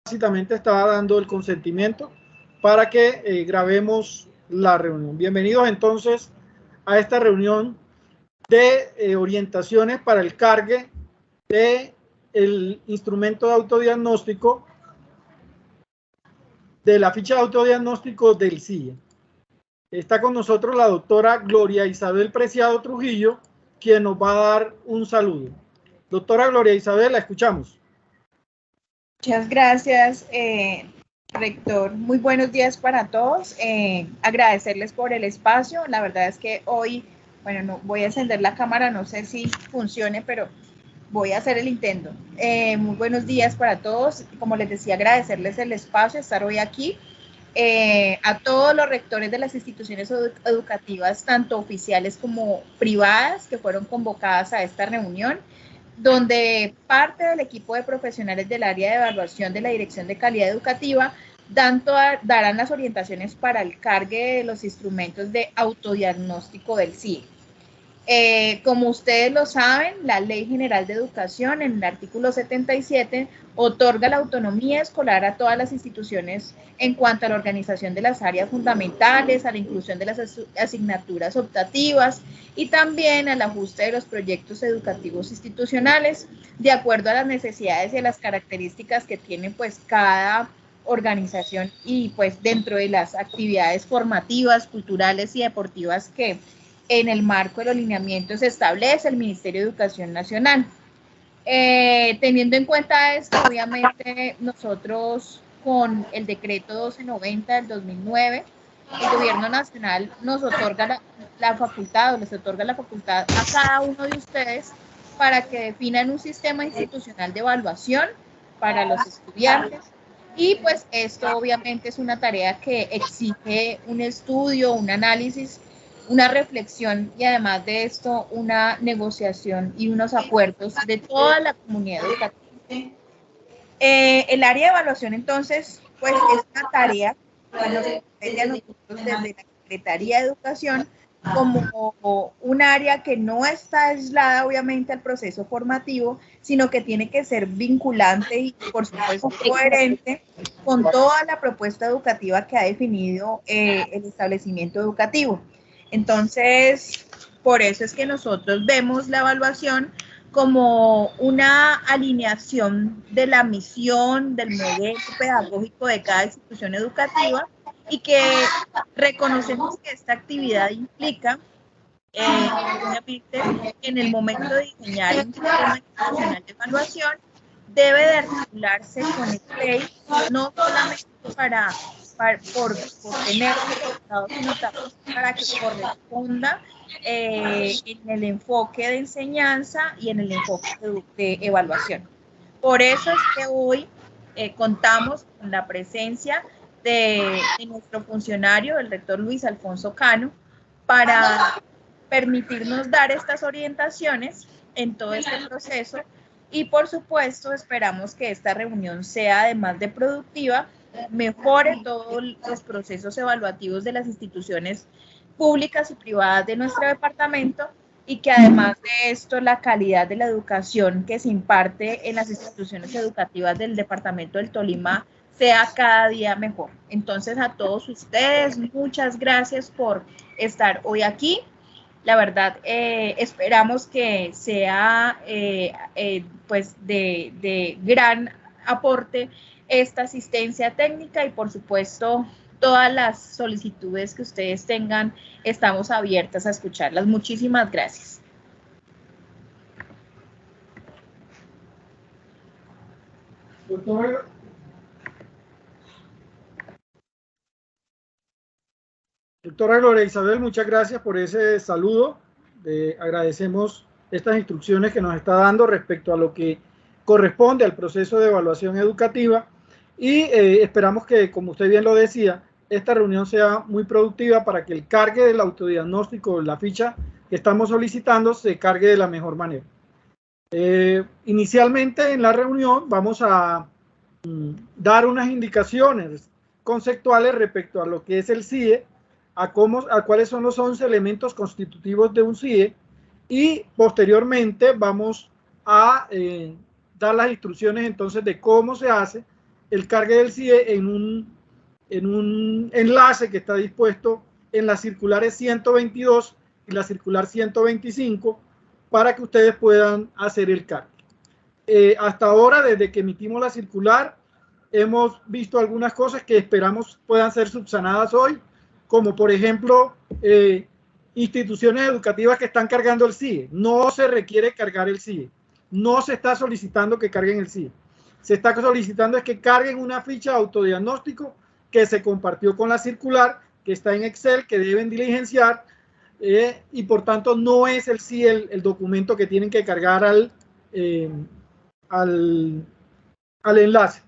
básicamente estaba dando el consentimiento para que grabemos la reunión. Bienvenidos entonces a esta reunión de orientaciones para el cargue del instrumento de autodiagnóstico, de la ficha de autodiagnóstico del CIE. Está con nosotros la doctora Gloria Isabel Preciado Trujillo, quien nos va a dar un saludo. Doctora Gloria Isabel, la escuchamos. Muchas gracias, rector. Muy buenos días para todos. Agradecerles por el espacio. La verdad es que hoy, bueno, no voy a encender la cámara, no sé si funcione, pero voy a hacer el intento. Muy buenos días para todos. Como les decía, agradecerles el espacio, estar hoy aquí. A todos los rectores de las instituciones educativas, tanto oficiales como privadas, que fueron convocadas a esta reunión, donde parte del equipo de profesionales del área de evaluación de la Dirección de Calidad Educativa darán las orientaciones para el cargue de los instrumentos de autodiagnóstico del CIE. Como ustedes lo saben, la Ley General de Educación, en el artículo 77, otorga la autonomía escolar a todas las instituciones en cuanto a la organización de las áreas fundamentales, a la inclusión de las asignaturas optativas y también al ajuste de los proyectos educativos institucionales, de acuerdo a las necesidades y a las características que tiene pues cada organización y pues dentro de las actividades formativas, culturales y deportivas que en el marco de los lineamientos establece el Ministerio de Educación Nacional. Teniendo en cuenta esto, obviamente nosotros con el decreto 1290 del 2009, el Gobierno Nacional nos otorga la facultad, o les otorga la facultad a cada uno de ustedes para que definan un sistema institucional de evaluación para los estudiantes. Y pues esto obviamente es una tarea que exige un estudio, un análisis, una reflexión y además de esto una negociación y unos acuerdos de toda la comunidad educativa. El área de evaluación entonces pues es una tarea que nos compete a nosotros desde la Secretaría de Educación como un área que no está aislada obviamente al proceso formativo, sino que tiene que ser vinculante y por supuesto coherente con toda la propuesta educativa que ha definido el establecimiento educativo. Entonces, por eso es que nosotros vemos la evaluación como una alineación de la misión, del modelo pedagógico de cada institución educativa y que reconocemos que esta actividad implica, obviamente, en el momento de diseñar un sistema institucional de evaluación, debe de articularse con el ley, no solamente por tener resultados, sino también para que corresponda en el enfoque de enseñanza y en el enfoque de evaluación. Por eso es que hoy contamos con la presencia de nuestro funcionario, el rector Luis Alfonso Cano, para permitirnos dar estas orientaciones en todo este proceso y por supuesto esperamos que esta reunión sea además de productiva, mejore todos los procesos evaluativos de las instituciones públicas y privadas de nuestro departamento y que además de esto la calidad de la educación que se imparte en las instituciones educativas del departamento del Tolima sea cada día mejor. Entonces a todos ustedes, muchas gracias por estar hoy aquí. La verdad, esperamos que sea pues de gran aporte esta asistencia técnica y por supuesto todas las solicitudes que ustedes tengan, estamos abiertas a escucharlas. Muchísimas gracias. Doctora Gloria Isabel, muchas gracias por ese saludo. Agradecemos estas instrucciones que nos está dando respecto a lo que corresponde al proceso de evaluación educativa y esperamos que, como usted bien lo decía, esta reunión sea muy productiva para que el cargue del autodiagnóstico, la ficha que estamos solicitando, se cargue de la mejor manera. Inicialmente en la reunión vamos a dar unas indicaciones conceptuales respecto a lo que es el CIE, a cuáles son los 11 elementos constitutivos de un CIE y posteriormente vamos a dar las instrucciones entonces de cómo se hace el cargue del CIE en un enlace que está dispuesto en las circulares 122 y la circular 125 para que ustedes puedan hacer el cargue. Hasta ahora, desde que emitimos la circular, hemos visto algunas cosas que esperamos puedan ser subsanadas hoy, como por ejemplo, instituciones educativas que están cargando el CIE. No se requiere cargar el CIE. No se está solicitando que carguen el CIE. Se está solicitando es que carguen una ficha de autodiagnóstico que se compartió con la circular, que está en Excel, que deben diligenciar, y por tanto no es el CIE el documento que tienen que cargar al enlace.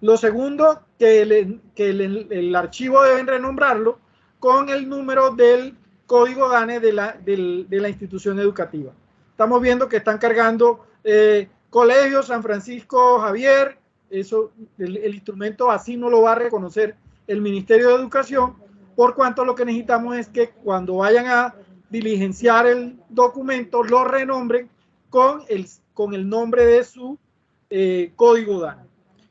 Lo segundo, que el archivo deben renombrarlo con el número del código DANE de la institución educativa. Estamos viendo que están cargando Colegio San Francisco Javier, eso, el instrumento así no lo va a reconocer el Ministerio de Educación, por cuanto lo que necesitamos es que cuando vayan a diligenciar el documento, lo renombren con el nombre de su código DANE.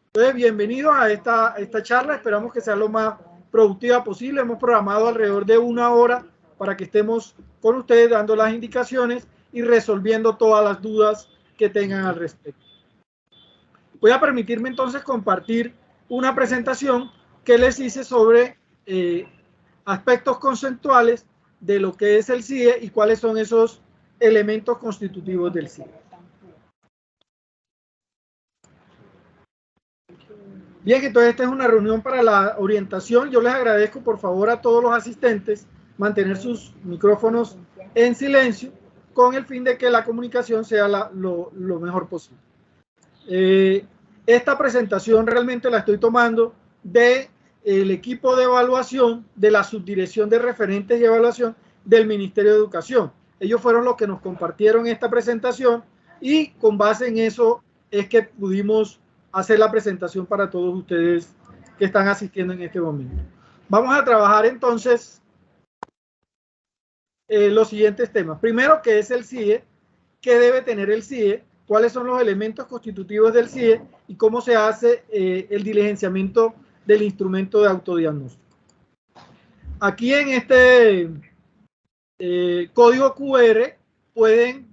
Entonces, bienvenidos a esta charla, esperamos que sea lo más productiva posible. Hemos programado alrededor de 1 hora para que estemos con ustedes dando las indicaciones y resolviendo todas las dudas que tengan al respecto. Voy a permitirme entonces compartir una presentación que les hice sobre aspectos conceptuales de lo que es el CIE y cuáles son esos elementos constitutivos del CIE. Bien, entonces esta es una reunión para la orientación. Yo les agradezco por favor a todos los asistentes mantener sus micrófonos en silencio con el fin de que la comunicación sea lo mejor posible. Esta presentación realmente la estoy tomando del equipo de evaluación de la Subdirección de Referentes y Evaluación del Ministerio de Educación. Ellos fueron los que nos compartieron esta presentación y con base en eso es que pudimos hacer la presentación para todos ustedes que están asistiendo en este momento. Vamos a trabajar entonces los siguientes temas. Primero, ¿qué es el CIE? ¿Qué debe tener el CIE? ¿Cuáles son los elementos constitutivos del CIE? Y cómo se hace el diligenciamiento del instrumento de autodiagnóstico. Aquí en este código QR pueden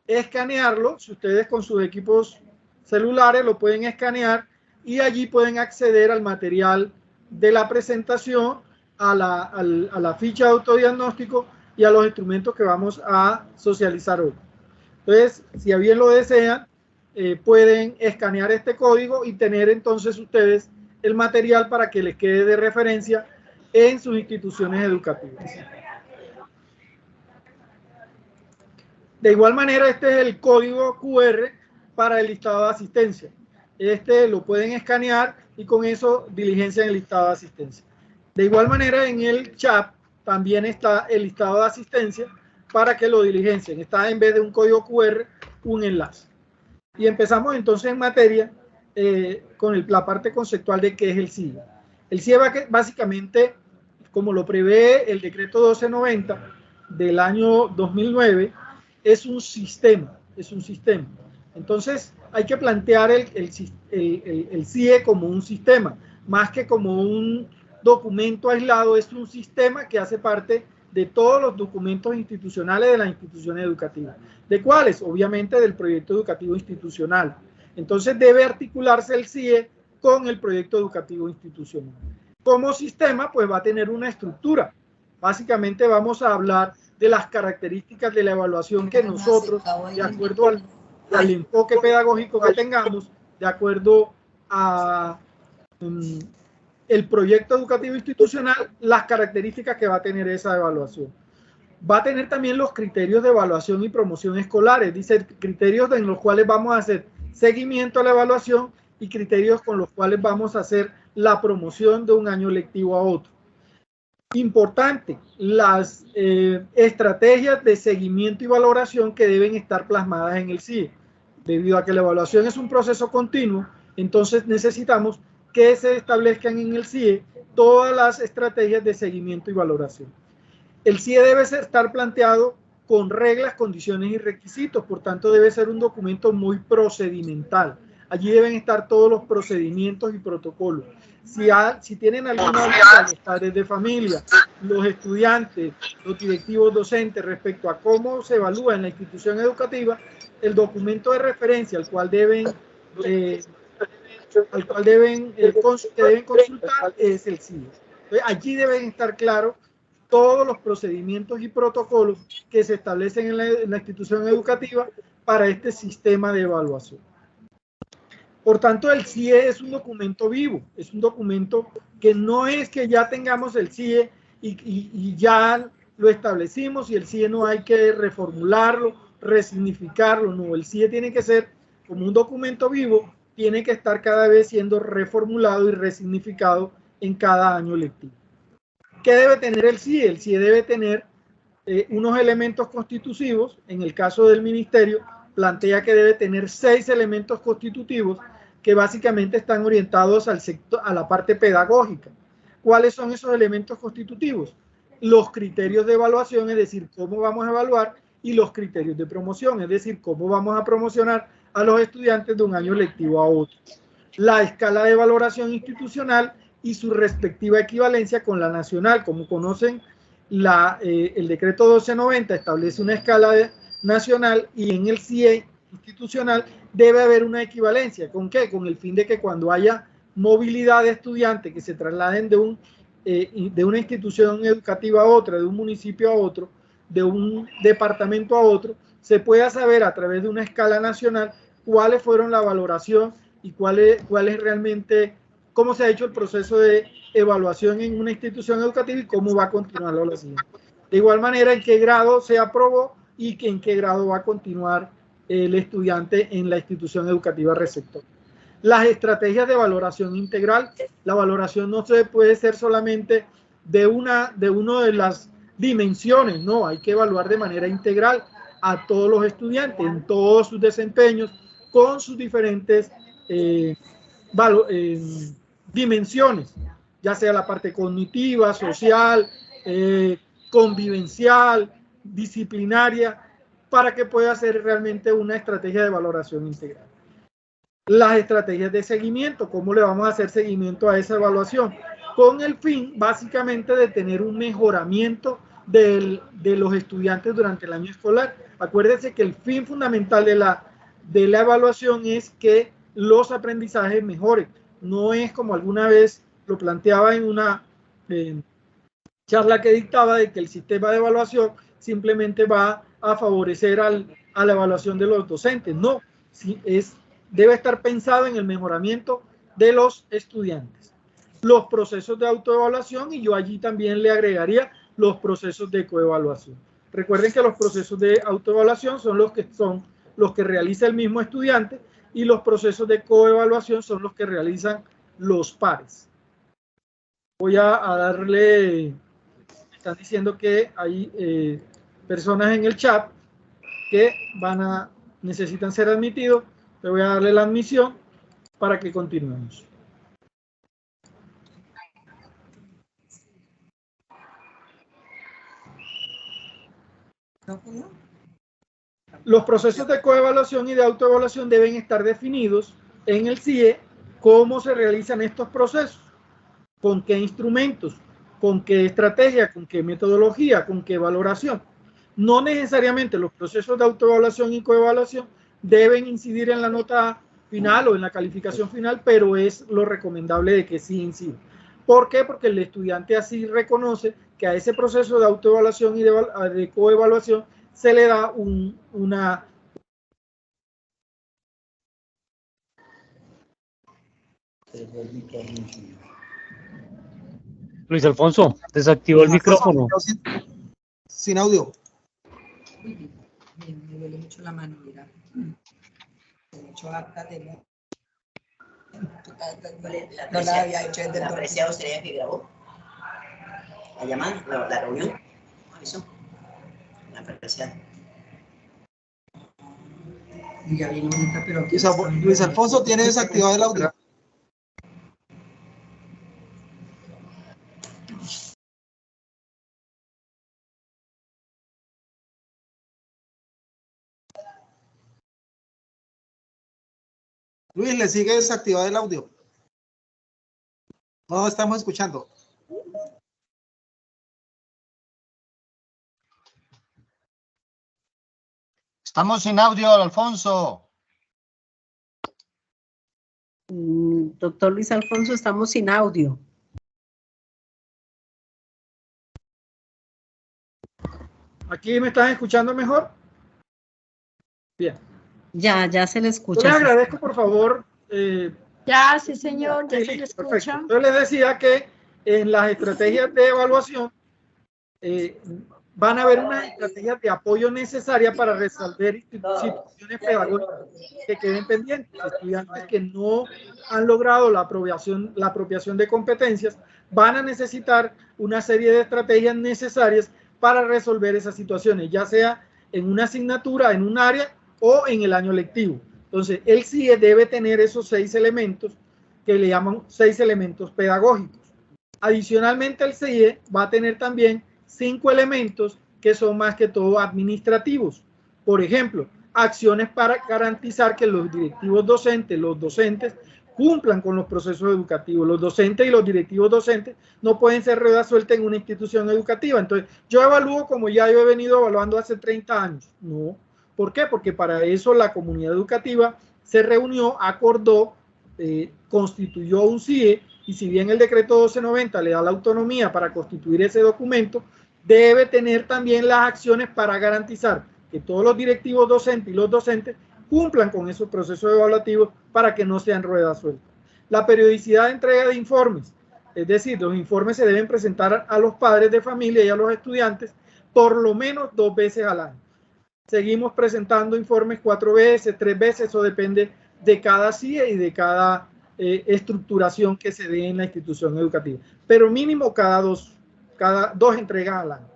escanearlo. Si ustedes con sus equipos celulares lo pueden escanear y allí pueden acceder al material de la presentación, a la ficha de autodiagnóstico y a los instrumentos que vamos a socializar hoy. Entonces, si a bien lo desean, pueden escanear este código y tener entonces ustedes el material para que les quede de referencia en sus instituciones educativas. De igual manera, este es el código QR para el listado de asistencia. Este lo pueden escanear y con eso diligencian el listado de asistencia. De igual manera, en el chat también está el listado de asistencia para que lo diligencien. Está en vez de un código QR, un enlace. Y empezamos entonces en materia con la parte conceptual de qué es el CIE. El CIE básicamente, como lo prevé el decreto 1290 del año 2009, es un sistema. Entonces, hay que plantear el CIE como un sistema, más que como un documento aislado. Es un sistema que hace parte de todos los documentos institucionales de las instituciones educativas. ¿De cuáles? Obviamente del proyecto educativo institucional. Entonces, debe articularse el CIE con el proyecto educativo institucional. Como sistema, pues va a tener una estructura. Básicamente vamos a hablar de las características de la evaluación que nosotros, de acuerdo al enfoque pedagógico que tengamos, de acuerdo a el proyecto educativo institucional, las características que va a tener esa evaluación. Va a tener también los criterios de evaluación y promoción escolares, dice criterios en los cuales vamos a hacer seguimiento a la evaluación y criterios con los cuales vamos a hacer la promoción de un año lectivo a otro. Importante, las estrategias de seguimiento y valoración que deben estar plasmadas en el CIE. Debido a que la evaluación es un proceso continuo, entonces necesitamos que se establezcan en el CIE todas las estrategias de seguimiento y valoración. El CIE debe estar planteado con reglas, condiciones y requisitos, por tanto debe ser un documento muy procedimental. Allí deben estar todos los procedimientos y protocolos. Si tienen alguna duda, los padres de familia, los estudiantes, los directivos docentes respecto a cómo se evalúa en la institución educativa, el documento de referencia al cual deben consultar es el CIE. Entonces, allí deben estar claros todos los procedimientos y protocolos que se establecen en la institución educativa para este sistema de evaluación. Por tanto, el CIE es un documento vivo, es un documento que no es que ya tengamos el CIE y ya lo establecimos y el CIE no hay que reformularlo, resignificarlo, no, el CIE tiene que ser como un documento vivo, tiene que estar cada vez siendo reformulado y resignificado en cada año lectivo. ¿Qué debe tener el CIE? El CIE debe tener unos elementos constitutivos. En el caso del ministerio, plantea que debe tener 6 elementos constitutivos que básicamente están orientados al sector, a la parte pedagógica. ¿Cuáles son esos elementos constitutivos? Los criterios de evaluación, es decir, cómo vamos a evaluar, y los criterios de promoción, es decir, cómo vamos a promocionar a los estudiantes de un año lectivo a otro. La escala de valoración institucional y su respectiva equivalencia con la nacional. Como conocen, el decreto 1290 establece una escala nacional y en el CIE institucional debe haber una equivalencia. ¿Con qué? Con el fin de que cuando haya movilidad de estudiantes que se trasladen de una institución educativa a otra, de un municipio a otro, de un departamento a otro, se pueda saber a través de una escala nacional cuáles fueron la valoración y cuál es realmente, cómo se ha hecho el proceso de evaluación en una institución educativa y cómo va a continuar la siguiente. De igual manera, en qué grado se aprobó y en qué grado va a continuar el estudiante en la institución educativa receptora. Las estrategias de valoración integral. La valoración no se puede ser solamente de una de las dimensiones, no, hay que evaluar de manera integral a todos los estudiantes en todos sus desempeños con sus diferentes dimensiones, ya sea la parte cognitiva, social, convivencial, disciplinaria, para que pueda ser realmente una estrategia de valoración integral. Las estrategias de seguimiento, ¿cómo le vamos a hacer seguimiento a esa evaluación? Con el fin, básicamente, de tener un mejoramiento de los estudiantes durante el año escolar. Acuérdense que el fin fundamental de la evaluación es que los aprendizajes mejoren. No es como alguna vez lo planteaba en una charla que dictaba, de que el sistema de evaluación simplemente va a favorecer a la evaluación de los docentes. No, debe estar pensado en el mejoramiento de los estudiantes. Los procesos de autoevaluación, y yo allí también le agregaría los procesos de coevaluación. Recuerden que los procesos de autoevaluación son los que realiza el mismo estudiante y los procesos de coevaluación son los que realizan los pares. Voy a darle, están diciendo que hay personas en el chat que necesitan ser admitidos. Le voy a darle la admisión para que continuemos. Los procesos de coevaluación y de autoevaluación deben estar definidos en el CIE. ¿Cómo se realizan estos procesos? ¿Con qué instrumentos? ¿Con qué estrategia? ¿Con qué metodología? ¿Con qué valoración? No necesariamente los procesos de autoevaluación y coevaluación deben incidir en la nota final o en la calificación final, pero es lo recomendable de que sí incida. ¿Por qué? Porque el estudiante así reconoce que a ese proceso de autoevaluación y de coevaluación se le da una... Luis Alfonso, desactivó el micrófono. Sin audio. Me duele mucho la mano, mira. Mucho acta de no la había hecho desde el apreciado sería que grabó la llamada, la reunión. Eso. La apreciado. Y ya viene bonita, pero Luis Alfonso tiene desactivado el audio. Luis, le sigue desactivado el audio. No estamos escuchando. Estamos sin audio, Alfonso. Doctor Luis Alfonso, estamos sin audio. ¿Aquí me están escuchando mejor? Bien. Ya se le Yo escucha. les agradezco, por favor. Ya, sí, señor, ya Sí, se le perfecto. escucha. Entonces les decía que en las estrategias de evaluación van a haber unas estrategias de apoyo necesarias para resolver situaciones pedagógicas que queden pendientes. Estudiantes que no han logrado la apropiación de competencias van a necesitar una serie de estrategias necesarias para resolver esas situaciones, ya sea en una asignatura, en un área o en el año lectivo. Entonces, el CIE debe tener esos 6 elementos que le llaman 6 elementos pedagógicos. Adicionalmente, el CIE va a tener también 5 elementos que son más que todo administrativos. Por ejemplo, acciones para garantizar que los directivos docentes, los docentes, cumplan con los procesos educativos. Los docentes y los directivos docentes no pueden ser rueda suelta en una institución educativa. Entonces, yo evalúo como ya yo he venido evaluando hace 30 años. No. ¿Por qué? Porque para eso la comunidad educativa se reunió, acordó, constituyó un CIE, y si bien el decreto 1290 le da la autonomía para constituir ese documento, debe tener también las acciones para garantizar que todos los directivos docentes y los docentes cumplan con esos procesos evaluativos para que no sean ruedas sueltas. La periodicidad de entrega de informes, es decir, los informes se deben presentar a los padres de familia y a los estudiantes por lo menos 2 veces al año. Seguimos presentando informes 4 veces, 3 veces, eso depende de cada CIE y de cada estructuración que se dé en la institución educativa, pero mínimo cada dos entregas al año.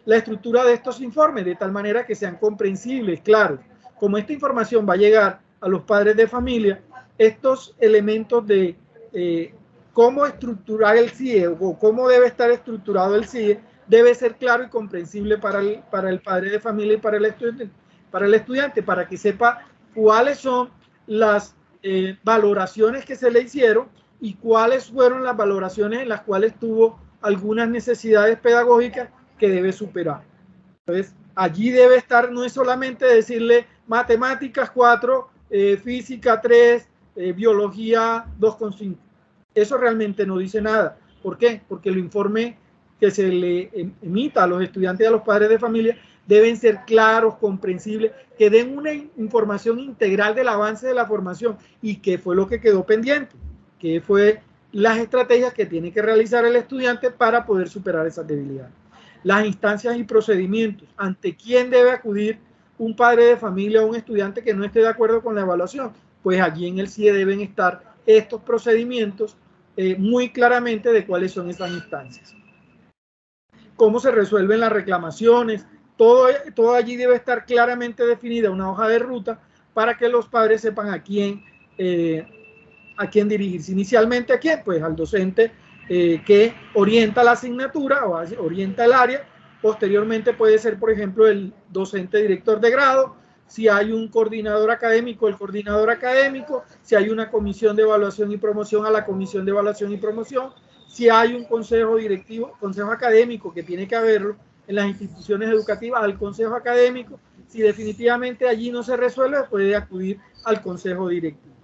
La estructura de estos informes de tal manera que sean comprensibles, claros. Como esta información va a llegar a los padres de familia, estos elementos de cómo estructurar el CIE o cómo debe estar estructurado el CIE debe ser claro y comprensible para el padre de familia y para el estudiante, para que sepa cuáles son las valoraciones que se le hicieron y cuáles fueron las valoraciones en las cuales tuvo algunas necesidades pedagógicas que debe superar. Entonces, allí debe estar, no es solamente decirle matemáticas 4, física 3, biología 2,5. Eso realmente no dice nada. ¿Por qué? Porque el informe que se le emita a los estudiantes y a los padres de familia deben ser claros, comprensibles, que den una información integral del avance de la formación y qué fue lo que quedó pendiente, qué fue las estrategias que tiene que realizar el estudiante para poder superar esas debilidades. Las instancias y procedimientos, ante quién debe acudir un padre de familia o un estudiante que no esté de acuerdo con la evaluación, pues allí en el CIE deben estar estos procedimientos muy claramente de cuáles son esas instancias. Cómo se resuelven las reclamaciones, todo allí debe estar claramente definida una hoja de ruta para que los padres sepan a quién dirigirse. Inicialmente, ¿a quién? Pues al docente que orienta la asignatura o orienta el área. Posteriormente puede ser, por ejemplo, el docente director de grado. Si hay un coordinador académico, el coordinador académico. Si hay una comisión de evaluación y promoción, a la comisión de evaluación y promoción. Si hay un consejo directivo, consejo académico, que tiene que haberlo en las instituciones educativas, al consejo académico. Si definitivamente allí no se resuelve, puede acudir al consejo directivo.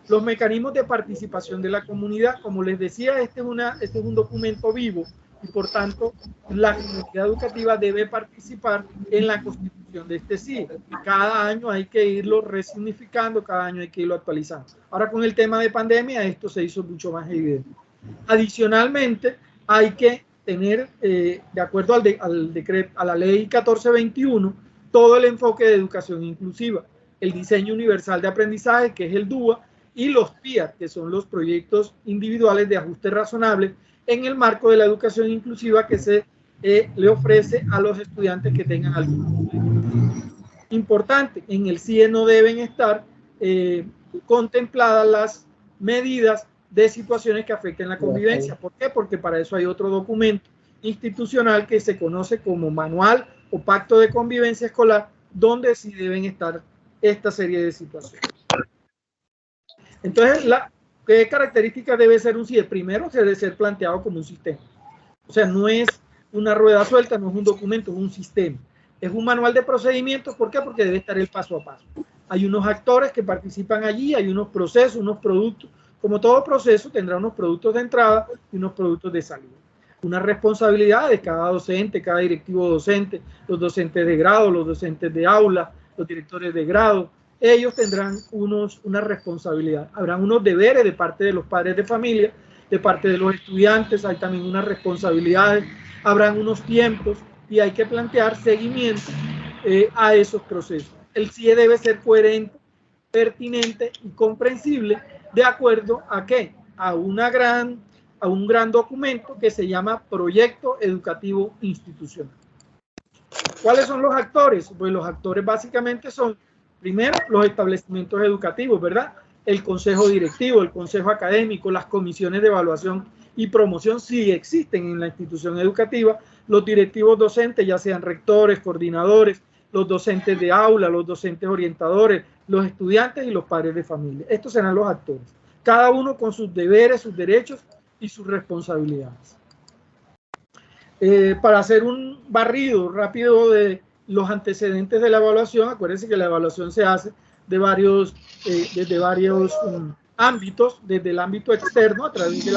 Los mecanismos de participación de la comunidad, como les decía, este es un documento vivo y por tanto la comunidad educativa debe participar en la constitución de este CIE. Cada año hay que irlo resignificando, cada año hay que irlo actualizando. Ahora con el tema de pandemia esto se hizo mucho más evidente. Adicionalmente hay que tener, de acuerdo al decreto, a la ley 1421, todo el enfoque de educación inclusiva, el diseño universal de aprendizaje, que es el DUA, y los PIA, que son los proyectos individuales de ajuste razonable en el marco de la educación inclusiva que se le ofrece a los estudiantes que tengan algún problema. Importante, en el CIE no deben estar contempladas las medidas de situaciones que afecten la convivencia. ¿Por qué? Porque para eso hay otro documento institucional que se conoce como Manual o Pacto de Convivencia Escolar, donde sí deben estar esta serie de situaciones. Entonces, ¿qué características debe ser un CIE? Primero, debe ser planteado como un sistema. O sea, no es una rueda suelta, no es un documento, es un sistema. Es un manual de procedimientos. ¿Por qué? Porque debe estar el paso a paso. Hay unos actores que participan allí, hay unos procesos, unos productos. Como todo proceso, tendrá unos productos de entrada y unos productos de salida. Una responsabilidad de cada docente, cada directivo docente, los docentes de grado, los docentes de aula, los directores de grado. Ellos tendrán una responsabilidad. Habrán unos deberes de parte de los padres de familia, de parte de los estudiantes, hay también unas responsabilidades, habrán unos tiempos y hay que plantear seguimiento a esos procesos. El CIE debe ser coherente, pertinente y comprensible de acuerdo a ¿qué? A un gran documento que se llama Proyecto Educativo Institucional. ¿Cuáles son los actores? Pues los actores básicamente son, primero, los establecimientos educativos, ¿verdad? El consejo directivo, el consejo académico, las comisiones de evaluación y promoción, si existen en la institución educativa, los directivos docentes, ya sean rectores, coordinadores, los docentes de aula, los docentes orientadores, los estudiantes y los padres de familia. Estos serán los actores, cada uno con sus deberes, sus derechos y sus responsabilidades. Para hacer un barrido rápido de los antecedentes de la evaluación, acuérdense que la evaluación se hace desde varios ámbitos, desde el ámbito externo, a través de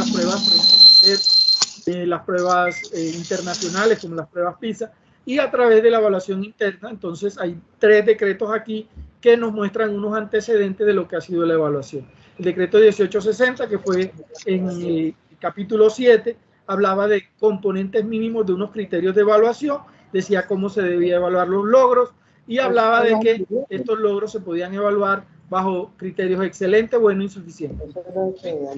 las pruebas internacionales, como las pruebas PISA, y a través de la evaluación interna. Entonces hay 3 decretos aquí que nos muestran unos antecedentes de lo que ha sido la evaluación. El decreto 1860, que fue en el capítulo 7, hablaba de componentes mínimos de unos criterios de evaluación, decía cómo se debía evaluar los logros y hablaba de que estos logros se podían evaluar bajo criterios excelente, bueno, insuficiente,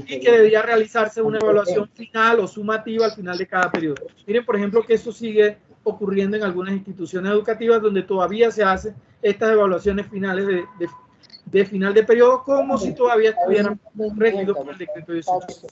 y que debía realizarse una evaluación final o sumativa al final de cada periodo. Miren, por ejemplo, que eso sigue ocurriendo en algunas instituciones educativas donde todavía se hacen estas evaluaciones finales de final de periodo como si todavía estuvieran regidos por el decreto 18.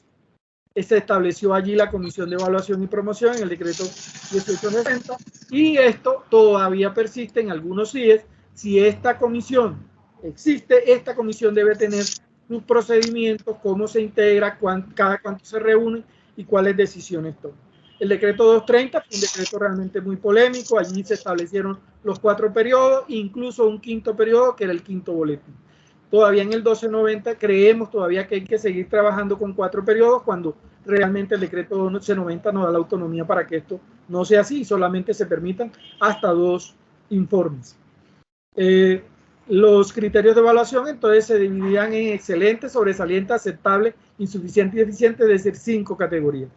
Se estableció allí la Comisión de Evaluación y Promoción en el decreto 1860 y esto todavía persiste en algunos CIEs. Si esta comisión existe, esta comisión debe tener sus procedimientos, cómo se integra, cada cuánto se reúne y cuáles decisiones toma. El decreto 230 fue un decreto realmente muy polémico, allí se establecieron los 4 periodos, incluso un 5.º periodo que era el 5.º boletín. Todavía en el 1290 creemos todavía que hay que seguir trabajando con 4 periodos cuando realmente el decreto 1290 nos da la autonomía para que esto no sea así, solamente se permitan hasta 2 informes. Los criterios de evaluación entonces se dividían en excelente, sobresaliente, aceptable, insuficiente y deficiente, es decir, 5 categorías.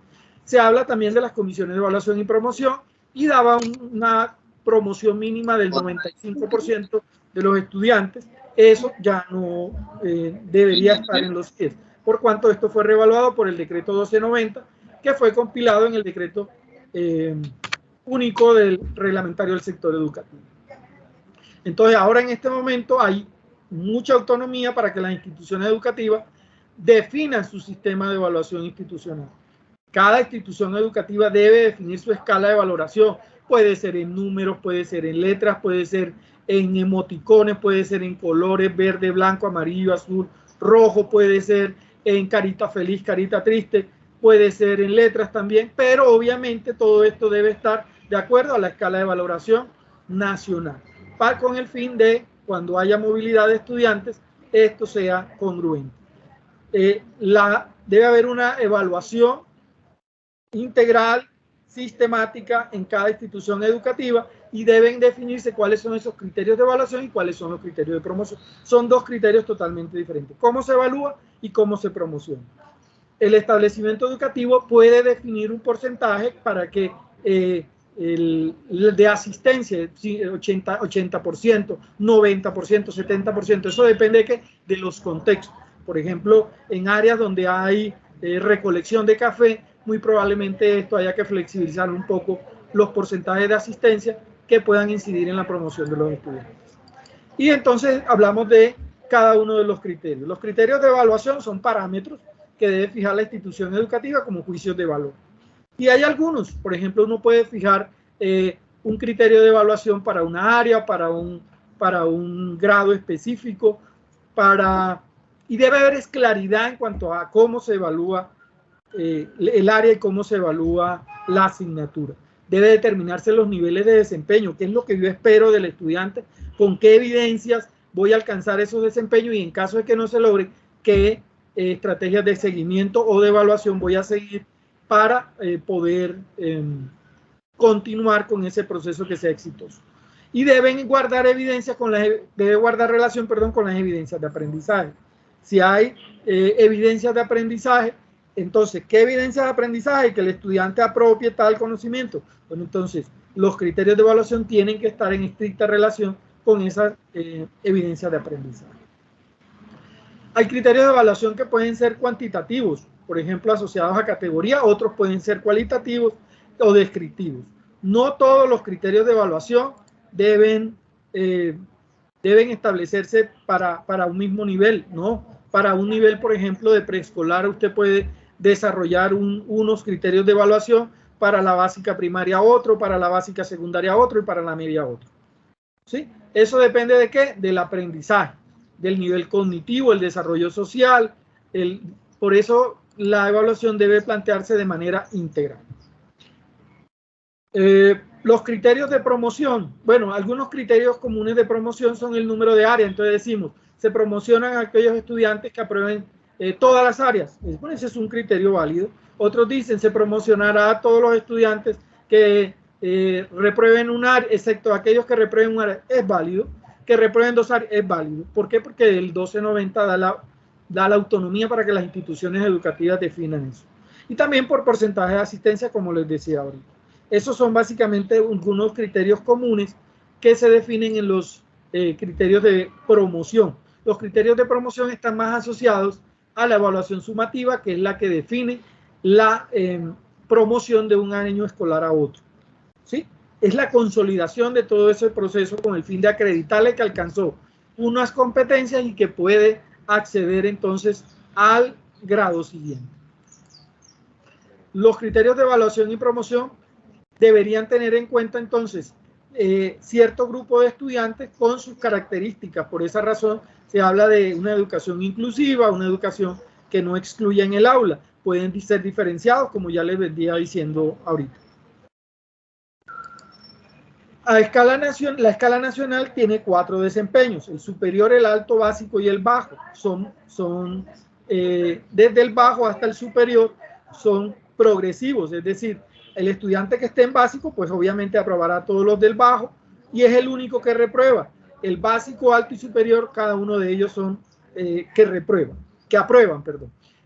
Se habla también de las comisiones de evaluación y promoción y daba una promoción mínima del 95% de los estudiantes. Eso ya no debería estar en los CIEs, por cuanto esto fue reevaluado por el decreto 1290, que fue compilado en el decreto único del reglamentario del sector educativo. Entonces, ahora en este momento hay mucha autonomía para que las instituciones educativas definan su sistema de evaluación institucional. Cada institución educativa debe definir su escala de valoración. Puede ser en números, puede ser en letras, puede ser en emoticones, puede ser en colores verde, blanco, amarillo, azul, rojo, puede ser en carita feliz, carita triste, puede ser en letras también, pero obviamente todo esto debe estar de acuerdo a la escala de valoración nacional, con el fin de, cuando haya movilidad de estudiantes, esto sea congruente. Debe haber una evaluación integral, sistemática en cada institución educativa y deben definirse cuáles son esos criterios de evaluación y cuáles son los criterios de promoción. Son 2 criterios totalmente diferentes. ¿Cómo se evalúa y cómo se promociona? El establecimiento educativo puede definir un porcentaje para que el de asistencia, 80%, 90%, 70%, eso depende de los contextos. Por ejemplo, en áreas donde hay recolección de café, muy probablemente esto haya que flexibilizar un poco los porcentajes de asistencia que puedan incidir en la promoción de los estudiantes. Y entonces hablamos de cada uno de los criterios. Los criterios de evaluación son parámetros que debe fijar la institución educativa como juicios de valor. Y hay algunos, por ejemplo, uno puede fijar un criterio de evaluación para una área, para un grado específico, para Y debe haber claridad en cuanto a cómo se evalúa el área y cómo se evalúa la asignatura. Debe determinarse los niveles de desempeño, qué es lo que yo espero del estudiante, con qué evidencias voy a alcanzar esos desempeños y en caso de que no se logre, qué estrategias de seguimiento o de evaluación voy a seguir para poder continuar con ese proceso que sea exitoso. Y deben guardar evidencia debe guardar relación, perdón, con las evidencias de aprendizaje. Si hay evidencias de aprendizaje, entonces, ¿qué evidencias de aprendizaje? Que el estudiante apropie tal conocimiento. Bueno, entonces, los criterios de evaluación tienen que estar en estricta relación con esas evidencias de aprendizaje. Hay criterios de evaluación que pueden ser cuantitativos, por ejemplo, asociados a categoría, otros pueden ser cualitativos o descriptivos. No todos los criterios de evaluación deben establecerse para un mismo nivel, ¿no? Para un nivel, por ejemplo, de preescolar, usted puede desarrollar unos criterios de evaluación, para la básica primaria otro, para la básica secundaria otro y para la media otro. ¿Sí? Eso depende de qué? Del aprendizaje, del nivel cognitivo, el desarrollo social. Por eso la evaluación debe plantearse de manera integral. Los criterios de promoción. Bueno, algunos criterios comunes de promoción son el número de áreas. Entonces decimos, se promocionan a aquellos estudiantes que aprueben todas las áreas. Bueno, ese es un criterio válido. Otros dicen, se promocionará a todos los estudiantes que reprueben un área, excepto aquellos que reprueben un área. Es válido. Que reprueben 2 áreas es válido. ¿Por qué? Porque el 1290 da la autonomía para que las instituciones educativas definan eso. Y también por porcentaje de asistencia, como les decía ahorita. Esos son básicamente algunos criterios comunes que se definen en los criterios de promoción. Los criterios de promoción están más asociados a la evaluación sumativa, que es la que define la promoción de un año escolar a otro. ¿Sí? Es la consolidación de todo ese proceso con el fin de acreditarle que alcanzó unas competencias y que puede acceder entonces al grado siguiente. Los criterios de evaluación y promoción deberían tener en cuenta entonces cierto grupo de estudiantes con sus características. Por esa razón se habla de una educación inclusiva, una educación que no excluya en el aula. Pueden ser diferenciados, como ya les venía diciendo ahorita. La escala nacional tiene 4 desempeños: el superior, el alto, básico y el bajo. Desde el bajo hasta el superior son progresivos, es decir, el estudiante que esté en básico, pues obviamente aprobará todos los del bajo y es el único que reprueba. El básico, alto y superior, cada uno de ellos son que aprueban.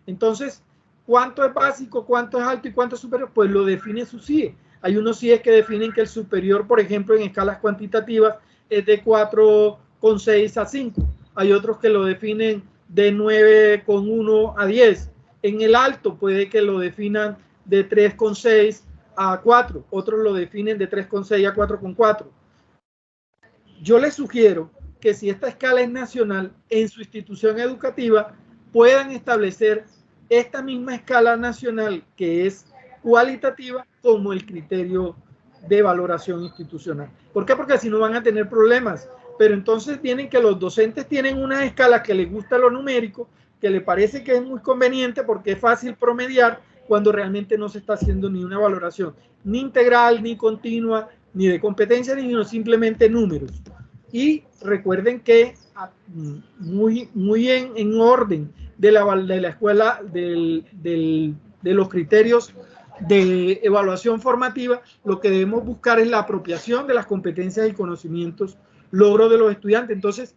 Entonces, ¿cuánto es básico, cuánto es alto y cuánto es superior? Pues lo define su CIE. Hay unos CIE que definen que el superior, por ejemplo, en escalas cuantitativas es de 4,6 a 5. Hay otros que lo definen de 9,1 a 10. En el alto puede que lo definan de 3,6 a 4. Otros lo definen de 3,6 a 4,4. Yo les sugiero que si esta escala es nacional, en su institución educativa puedan establecer esta misma escala nacional que es cualitativa como el criterio de valoración institucional. ¿Por qué? Porque si no van a tener problemas. Pero entonces tienen que los docentes tienen una escala que les gusta lo numérico, que les parece que es muy conveniente porque es fácil promediar, cuando realmente no se está haciendo ni una valoración, ni integral, ni continua, ni de competencia, ni simplemente números. Y recuerden que muy en orden de la escuela, de los criterios de evaluación formativa, lo que debemos buscar es la apropiación de las competencias y conocimientos, logros de los estudiantes. Entonces,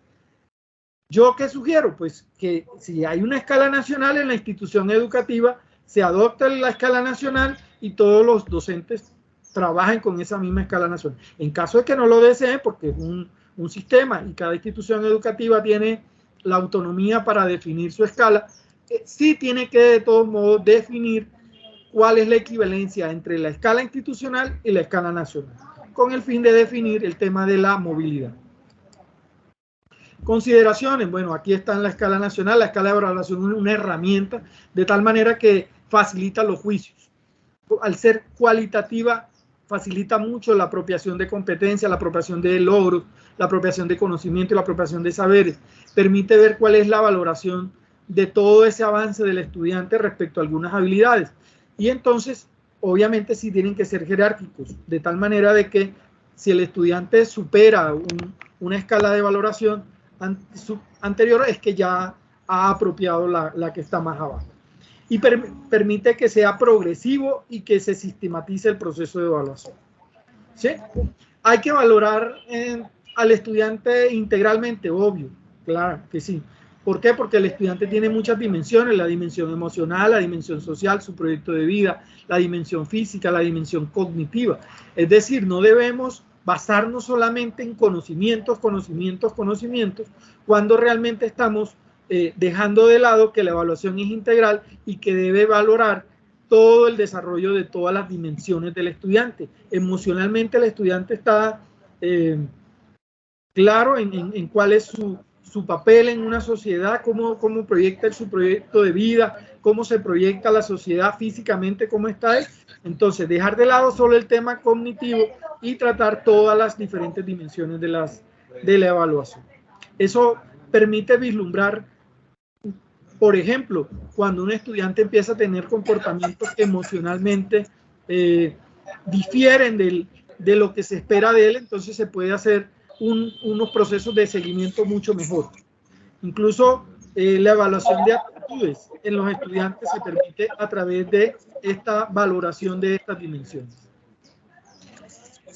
¿yo qué sugiero? Pues que si hay una escala nacional en la institución educativa, se adopta la escala nacional y todos los docentes trabajen con esa misma escala nacional. En caso de que no lo deseen, porque es un sistema y cada institución educativa tiene la autonomía para definir su escala, sí tiene que de todos modos definir cuál es la equivalencia entre la escala institucional y la escala nacional, con el fin de definir el tema de la movilidad. Consideraciones, bueno, aquí está en la escala nacional, la escala de evaluación es una herramienta de tal manera que facilita los juicios. Al ser cualitativa, facilita mucho la apropiación de competencia, la apropiación de logros, la apropiación de conocimiento y la apropiación de saberes. Permite ver cuál es la valoración de todo ese avance del estudiante respecto a algunas habilidades. Y entonces, obviamente, sí tienen que ser jerárquicos, de tal manera de que si el estudiante supera una escala de valoración anterior, es que ya ha apropiado la que está más abajo. Y permite que sea progresivo y que se sistematice el proceso de evaluación. ¿Sí? Hay que valorar al estudiante integralmente, obvio, claro que sí. ¿Por qué? Porque el estudiante tiene muchas dimensiones, la dimensión emocional, la dimensión social, su proyecto de vida, la dimensión física, la dimensión cognitiva. Es decir, no debemos basarnos solamente en conocimientos, cuando realmente estamos dejando de lado que la evaluación es integral y que debe valorar todo el desarrollo de todas las dimensiones del estudiante. Emocionalmente el estudiante está claro en cuál es su papel en una sociedad, cómo proyecta su proyecto de vida, cómo se proyecta la sociedad físicamente, cómo está él. Entonces, dejar de lado solo el tema cognitivo y tratar todas las diferentes dimensiones de la evaluación. Eso permite vislumbrar, por ejemplo, cuando un estudiante empieza a tener comportamientos que emocionalmente difieren de lo que se espera de él, entonces se puede hacer unos procesos de seguimiento mucho mejor. Incluso la evaluación de aptitudes en los estudiantes se permite a través de esta valoración de estas dimensiones.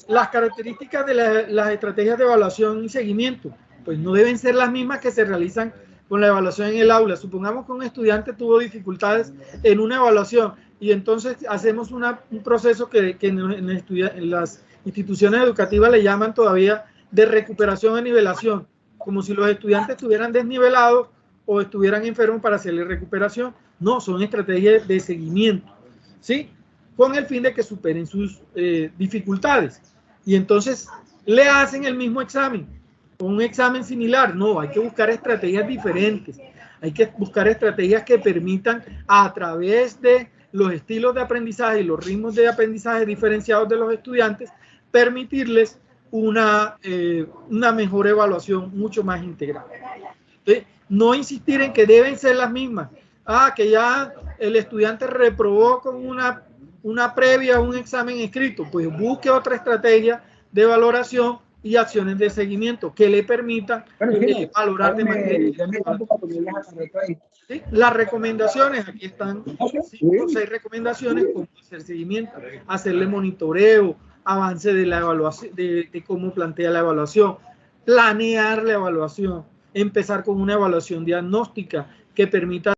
Las características de las estrategias de evaluación y seguimiento, pues no deben ser las mismas que se realizan con la evaluación en el aula. Supongamos que un estudiante tuvo dificultades en una evaluación y entonces hacemos un proceso que en las instituciones educativas le llaman todavía de recuperación y nivelación, como si los estudiantes estuvieran desnivelados o estuvieran enfermos para hacerle recuperación. No, son estrategias de seguimiento, ¿sí? Con el fin de que superen sus dificultades. Y entonces le hacen el mismo examen, un examen similar. No, hay que buscar estrategias diferentes. Hay que buscar estrategias que permitan, a través de los estilos de aprendizaje y los ritmos de aprendizaje diferenciados de los estudiantes, permitirles una mejor evaluación mucho más integral. Entonces, no insistir en que deben ser las mismas. Que ya el estudiante reprobó con una previa, un examen escrito, pues busque otra estrategia de valoración y acciones de seguimiento que le permitan valorar de manera. ¿Sí? Las recomendaciones, aquí están 5 o 6 recomendaciones, como hacer seguimiento, hacerle monitoreo, avance de la evaluación, de cómo plantea la evaluación, planear la evaluación, empezar con una evaluación diagnóstica que permita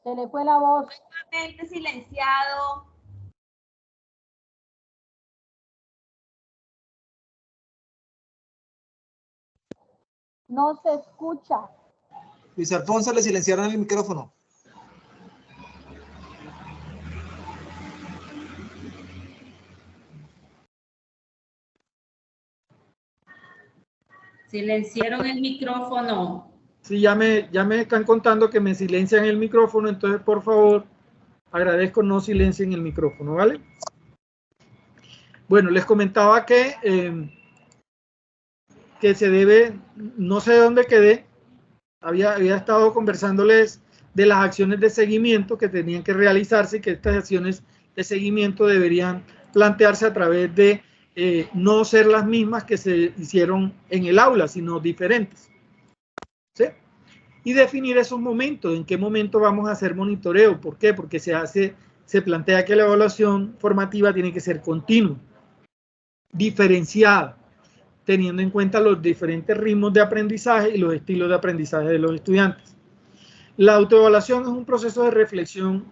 Se le fue la voz. Completamente silenciado. No se escucha. Luis Alfonso, le silenciaron el micrófono. Silenciaron el micrófono. Sí, ya me están contando que me silencian el micrófono, entonces por favor, agradezco no silencien el micrófono, ¿vale? Bueno, les comentaba que se debe, no sé dónde quedé, había estado conversándoles de las acciones de seguimiento que tenían que realizarse y que estas acciones de seguimiento deberían plantearse a través de no ser las mismas que se hicieron en el aula, sino diferentes. ¿Sí? Y definir esos momentos, en qué momento vamos a hacer monitoreo. ¿Por qué? Porque se plantea que la evaluación formativa tiene que ser continua, diferenciada, teniendo en cuenta los diferentes ritmos de aprendizaje y los estilos de aprendizaje de los estudiantes. La autoevaluación es un proceso de reflexión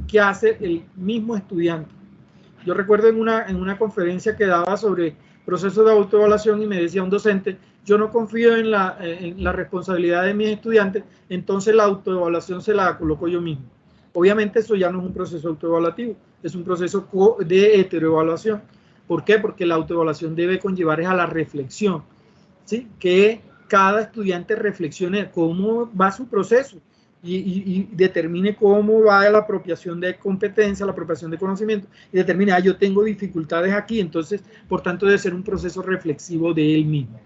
que hace el mismo estudiante. Yo recuerdo en una conferencia que daba sobre procesos de autoevaluación y me decía un docente, yo no confío en la responsabilidad de mis estudiantes, entonces la autoevaluación se la coloco yo mismo. Obviamente eso ya no es un proceso autoevaluativo, es un proceso de heteroevaluación. ¿Por qué? Porque la autoevaluación debe conllevar a la reflexión, ¿sí? Que cada estudiante reflexione cómo va su proceso, y determine cómo va la apropiación de competencia, la apropiación de conocimiento, y determine, yo tengo dificultades aquí, entonces, por tanto, debe ser un proceso reflexivo de él mismo.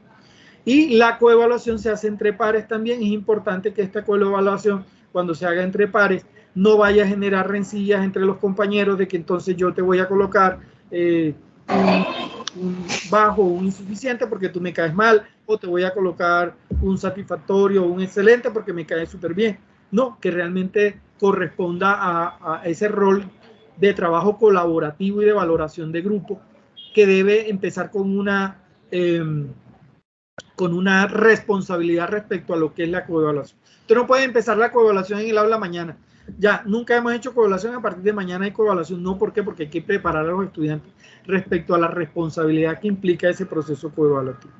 Y la coevaluación se hace entre pares también. Es importante que esta coevaluación, cuando se haga entre pares, no vaya a generar rencillas entre los compañeros de que entonces yo te voy a colocar un bajo o un insuficiente porque tú me caes mal, o te voy a colocar un satisfactorio o un excelente porque me caes súper bien. No, que realmente corresponda a ese rol de trabajo colaborativo y de valoración de grupo, que debe empezar con una responsabilidad respecto a lo que es la coevaluación. Usted no puede empezar la coevaluación en el aula mañana. Ya, nunca hemos hecho coevaluación, a partir de mañana hay coevaluación. No, ¿por qué? Porque hay que preparar a los estudiantes respecto a la responsabilidad que implica ese proceso coevaluativo.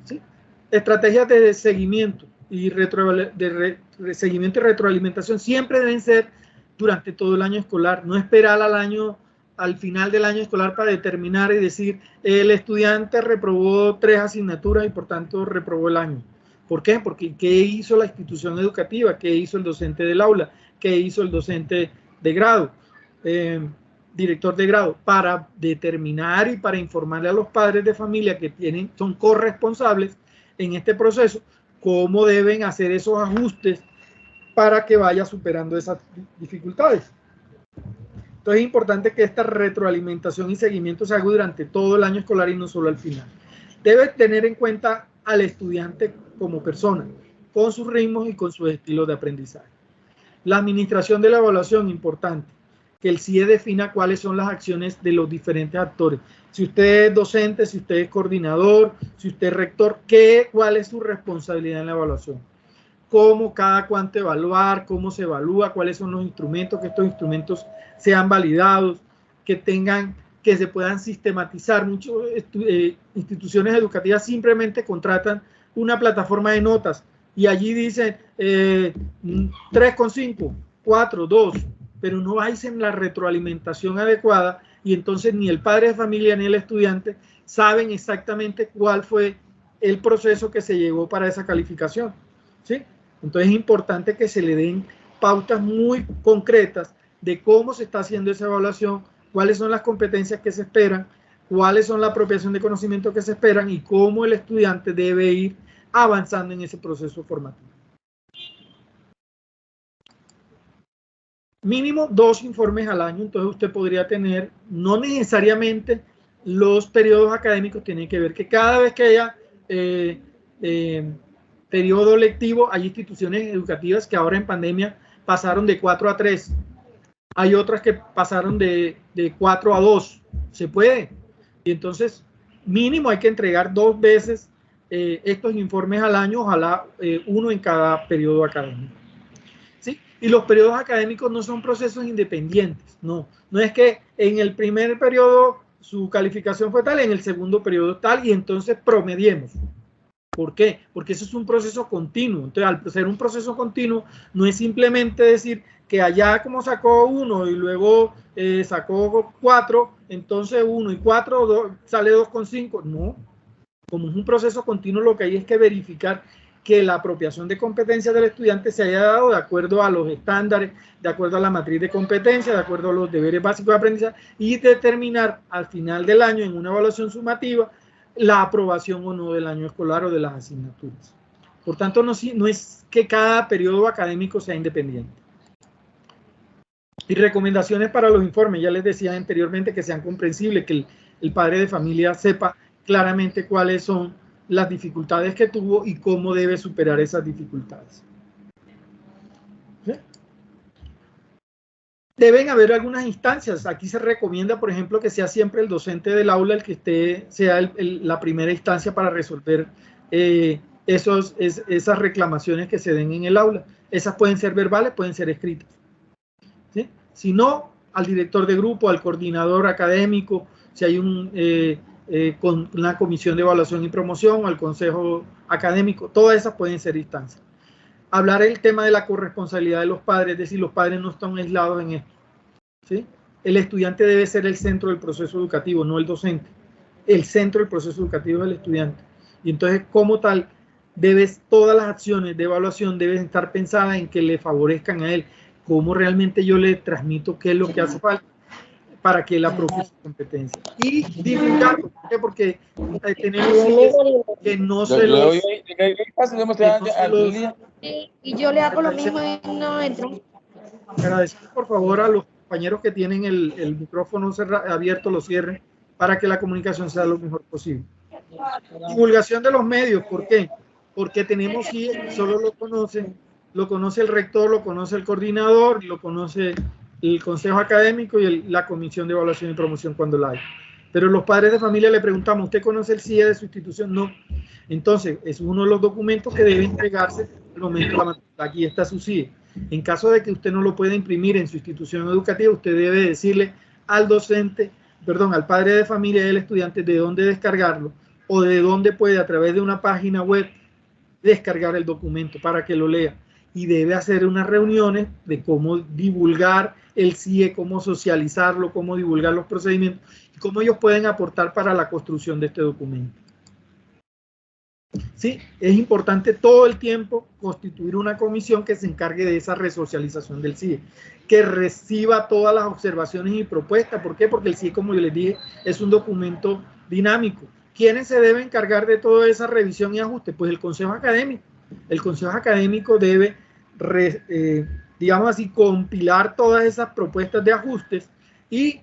¿Sí? Estrategias de seguimiento y seguimiento y retroalimentación siempre deben ser durante todo el año escolar. No esperar al final del año escolar para determinar y decir, el estudiante reprobó 3 asignaturas y por tanto reprobó el año. ¿Por qué? Porque ¿qué hizo la institución educativa? ¿Qué hizo el docente del aula? ¿Qué hizo el docente de grado? Director de grado, para determinar y para informarle a los padres de familia que son corresponsables en este proceso, cómo deben hacer esos ajustes para que vaya superando esas dificultades. Entonces es importante que esta retroalimentación y seguimiento se haga durante todo el año escolar y no solo al final. Debe tener en cuenta al estudiante como persona, con sus ritmos y con sus estilos de aprendizaje. La administración de la evaluación, importante, que el CIE defina cuáles son las acciones de los diferentes actores. Si usted es docente, si usted es coordinador, si usted es rector, ¿cuál es su responsabilidad en la evaluación? Cómo, cada cuánto evaluar, cómo se evalúa, cuáles son los instrumentos, que estos instrumentos sean validados, que se puedan sistematizar. Muchas instituciones educativas simplemente contratan una plataforma de notas y allí dicen 3,5, 4, 2, pero no hacen la retroalimentación adecuada y entonces ni el padre de familia ni el estudiante saben exactamente cuál fue el proceso que se llegó para esa calificación, ¿sí? Entonces es importante que se le den pautas muy concretas de cómo se está haciendo esa evaluación, cuáles son las competencias que se esperan, cuáles son la apropiación de conocimiento que se esperan y cómo el estudiante debe ir avanzando en ese proceso formativo. Mínimo 2 informes al año, entonces usted podría tener, no necesariamente los periodos académicos, tienen que ver que cada vez que haya periodo lectivo, hay instituciones educativas que ahora en pandemia pasaron de 4 a 3, hay otras que pasaron de 4 a 2, se puede, y entonces mínimo hay que entregar 2 veces estos informes al año, ojalá uno en cada periodo académico. ¿Sí? Y los periodos académicos no son procesos independientes, no es que en el primer periodo su calificación fue tal, en el segundo periodo tal, y entonces promediemos. ¿Por qué? Porque eso es un proceso continuo. Entonces, al ser un proceso continuo, no es simplemente decir que allá como sacó 1 y luego sacó 4, entonces 1 y 4 sale 2,5. No, como es un proceso continuo, lo que hay es que verificar que la apropiación de competencias del estudiante se haya dado de acuerdo a los estándares, de acuerdo a la matriz de competencia, de acuerdo a los deberes básicos de aprendizaje y determinar al final del año en una evaluación sumativa la aprobación o no del año escolar o de las asignaturas. Por tanto, no es que cada periodo académico sea independiente. Y recomendaciones para los informes, ya les decía anteriormente que sean comprensibles, que el padre de familia sepa claramente cuáles son las dificultades que tuvo y cómo debe superar esas dificultades. ¿Sí? Deben haber algunas instancias. Aquí se recomienda, por ejemplo, que sea siempre el docente del aula el que sea la primera instancia para resolver esas reclamaciones que se den en el aula. Esas pueden ser verbales, pueden ser escritas. ¿Sí? Si no, al director de grupo, al coordinador académico, si hay con una comisión de evaluación y promoción, al consejo académico, todas esas pueden ser instancias. Hablar el tema de la corresponsabilidad de los padres, es decir, los padres no están aislados en esto, ¿sí? El estudiante debe ser el centro del proceso educativo, no el docente. El centro del proceso educativo es el estudiante. Y entonces, como tal, todas las acciones de evaluación deben estar pensadas en que le favorezcan a él, cómo realmente yo le transmito qué es lo que hace falta para que él apropie su competencia. Y divulgarlo, ¿por qué? Porque tenemos que no se los... Y yo le hago lo mismo y no entro. Agradecemos por favor a los compañeros que tienen el micrófono abierto, lo cierren, para que la comunicación sea lo mejor posible. Divulgación de los medios, ¿por qué? Porque tenemos CIE, solo lo conoce el rector, lo conoce el coordinador, lo conoce el consejo académico y la comisión de evaluación y promoción cuando la hay. Pero los padres de familia le preguntamos, ¿usted conoce el CIE de su institución? No. Entonces, es uno de los documentos que debe entregarse al momento de la matrícula. Aquí está su CIE. En caso de que usted no lo pueda imprimir en su institución educativa, usted debe decirle al docente, perdón, al padre de familia y al estudiante de dónde descargarlo o de dónde puede a través de una página web descargar el documento para que lo lea. Y debe hacer unas reuniones de cómo divulgar el CIE, cómo socializarlo, cómo divulgar los procedimientos y cómo ellos pueden aportar para la construcción de este documento. Sí, es importante todo el tiempo constituir una comisión que se encargue de esa resocialización del CIE, que reciba todas las observaciones y propuestas. ¿Por qué? Porque el CIE, como yo les dije, es un documento dinámico. ¿Quiénes se deben encargar de toda esa revisión y ajuste? Pues el consejo académico. El consejo académico debe, digamos así, compilar todas esas propuestas de ajustes y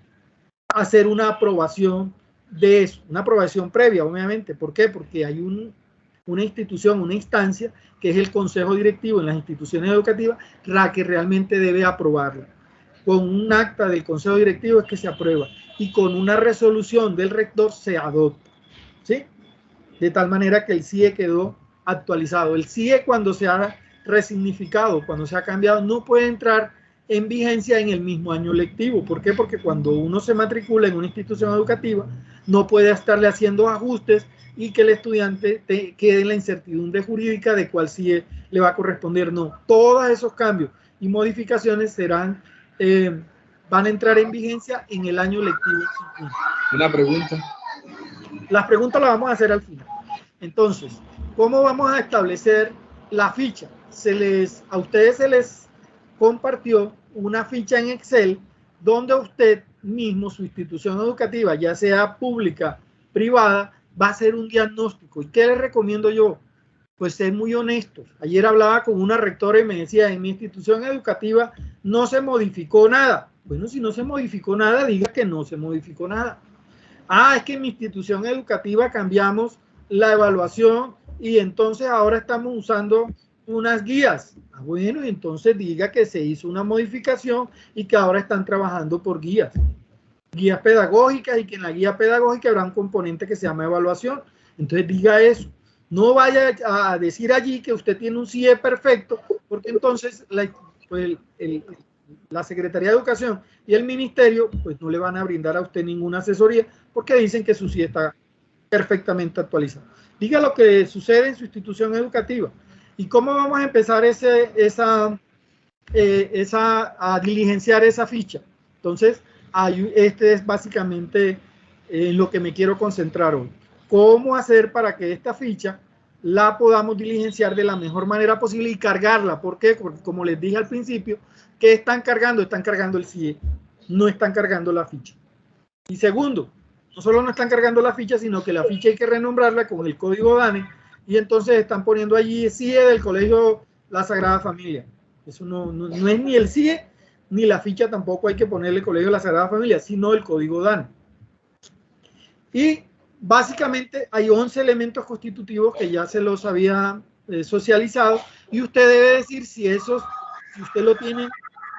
hacer una aprobación de eso, una aprobación previa, obviamente. ¿Por qué? Porque hay una institución, una instancia, que es el consejo directivo en las instituciones educativas, la que realmente debe aprobarla. Con un acta del consejo directivo es que se aprueba y con una resolución del rector se adopta, ¿sí? De tal manera que el CIE quedó actualizado. El CIE, cuando se ha resignificado, cuando se ha cambiado, no puede entrar en vigencia en el mismo año lectivo. ¿Por qué? Porque cuando uno se matricula en una institución educativa, no puede estarle haciendo ajustes y que el estudiante quede en la incertidumbre jurídica de cuál CIE le va a corresponder. No, todos esos cambios y modificaciones van a entrar en vigencia en el año lectivo siguiente. Una pregunta. Las preguntas las vamos a hacer al final. Entonces, ¿cómo vamos a establecer la ficha? A ustedes se les compartió una ficha en Excel donde usted mismo, su institución educativa, ya sea pública, privada, va a hacer un diagnóstico. ¿Y qué les recomiendo yo? Pues ser muy honestos. Ayer hablaba con una rectora y me decía, en mi institución educativa no se modificó nada. Bueno, si no se modificó nada, diga que no se modificó nada. Ah, es que en mi institución educativa cambiamos la evaluación y entonces ahora estamos usando unas guías. Ah, bueno, y entonces diga que se hizo una modificación y que ahora están trabajando por guías pedagógicas y que en la guía pedagógica habrá un componente que se llama evaluación. Entonces diga eso. No vaya a decir allí que usted tiene un CIE perfecto, porque entonces la Secretaría de Educación y el Ministerio pues no le van a brindar a usted ninguna asesoría porque dicen que su CIE está perfectamente actualizado. Diga lo que sucede en su institución educativa. ¿Y cómo vamos a empezar a diligenciar esa ficha? Entonces, este es básicamente lo que me quiero concentrar hoy. ¿Cómo hacer para que esta ficha la podamos diligenciar de la mejor manera posible y cargarla? ¿Por qué? Porque como les dije al principio, ¿qué están cargando? Están cargando el CIE, no están cargando la ficha. Y segundo, no solo no están cargando la ficha, sino que la ficha hay que renombrarla con el código DANE y entonces están poniendo allí CIE del Colegio La Sagrada Familia. Eso no es ni el CIE, ni la ficha tampoco hay que ponerle Colegio La Sagrada Familia, sino el código DANE. Y básicamente hay 11 elementos constitutivos que ya se los había socializado y usted debe decir si usted lo tiene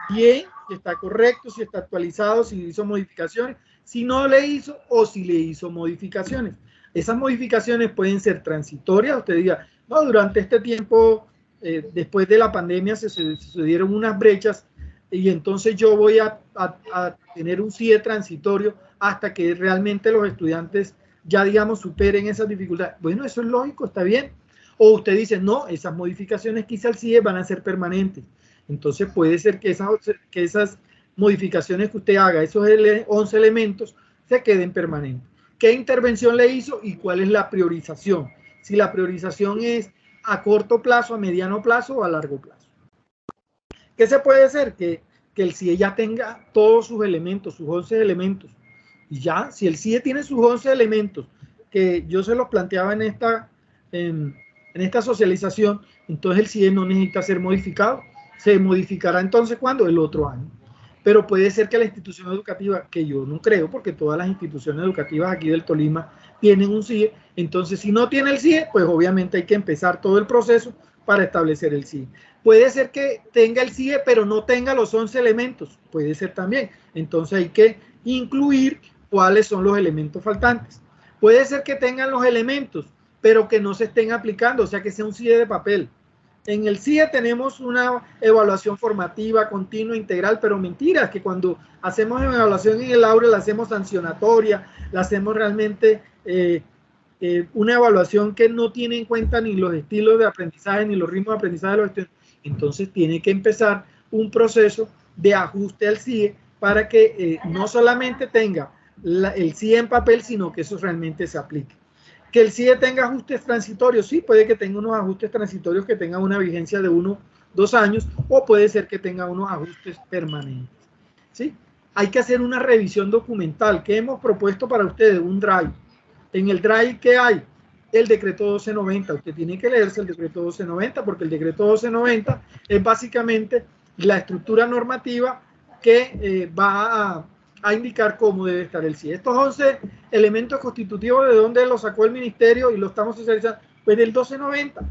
bien, si está correcto, si está actualizado, si hizo modificaciones, si no le hizo o si le hizo modificaciones. Esas modificaciones pueden ser transitorias, usted diga, no, durante este tiempo, después de la pandemia se sucedieron unas brechas y entonces yo voy a tener un CIE transitorio hasta que realmente los estudiantes ya, digamos, superen esas dificultades. Bueno, eso es lógico, está bien. O usted dice, no, esas modificaciones que hice al CIE van a ser permanentes. Entonces puede ser que esas modificaciones que usted haga, esos 11 elementos, se queden permanentes. ¿Qué intervención le hizo y cuál es la priorización? Si la priorización es a corto plazo, a mediano plazo o a largo plazo. ¿Qué se puede hacer? Que el CIE ya tenga todos sus elementos, sus 11 elementos. Y ya, si el CIE tiene sus 11 elementos, que yo se los planteaba en esta socialización, entonces el CIE no necesita ser modificado. Se modificará entonces, ¿cuándo? El otro año. Pero puede ser que la institución educativa, que yo no creo, porque todas las instituciones educativas aquí del Tolima tienen un CIE, entonces si no tiene el CIE, pues obviamente hay que empezar todo el proceso para establecer el CIE. Puede ser que tenga el CIE, pero no tenga los 11 elementos, puede ser también. Entonces hay que incluir cuáles son los elementos faltantes. Puede ser que tengan los elementos, pero que no se estén aplicando, o sea que sea un CIE de papel. En el CIE tenemos una evaluación formativa, continua, integral, pero mentiras, que cuando hacemos evaluación en el aula la hacemos sancionatoria, la hacemos realmente una evaluación que no tiene en cuenta ni los estilos de aprendizaje, ni los ritmos de aprendizaje de los estudiantes. Entonces tiene que empezar un proceso de ajuste al CIE para que no solamente tenga el CIE en papel, sino que eso realmente se aplique. Que el CIE tenga ajustes transitorios, sí, puede que tenga unos ajustes transitorios que tengan una vigencia de 1 o 2 años, o puede ser que tenga unos ajustes permanentes, ¿sí? Hay que hacer una revisión documental. ¿Qué hemos propuesto para ustedes? Un drive. En el drive, ¿qué hay? El decreto 1290. Usted tiene que leerse el decreto 1290, porque el decreto 1290 es básicamente la estructura normativa que va a indicar cómo debe estar el CIE. Estos 11 elementos constitutivos, ¿de dónde los sacó el ministerio y lo estamos socializando? Pues del 1290.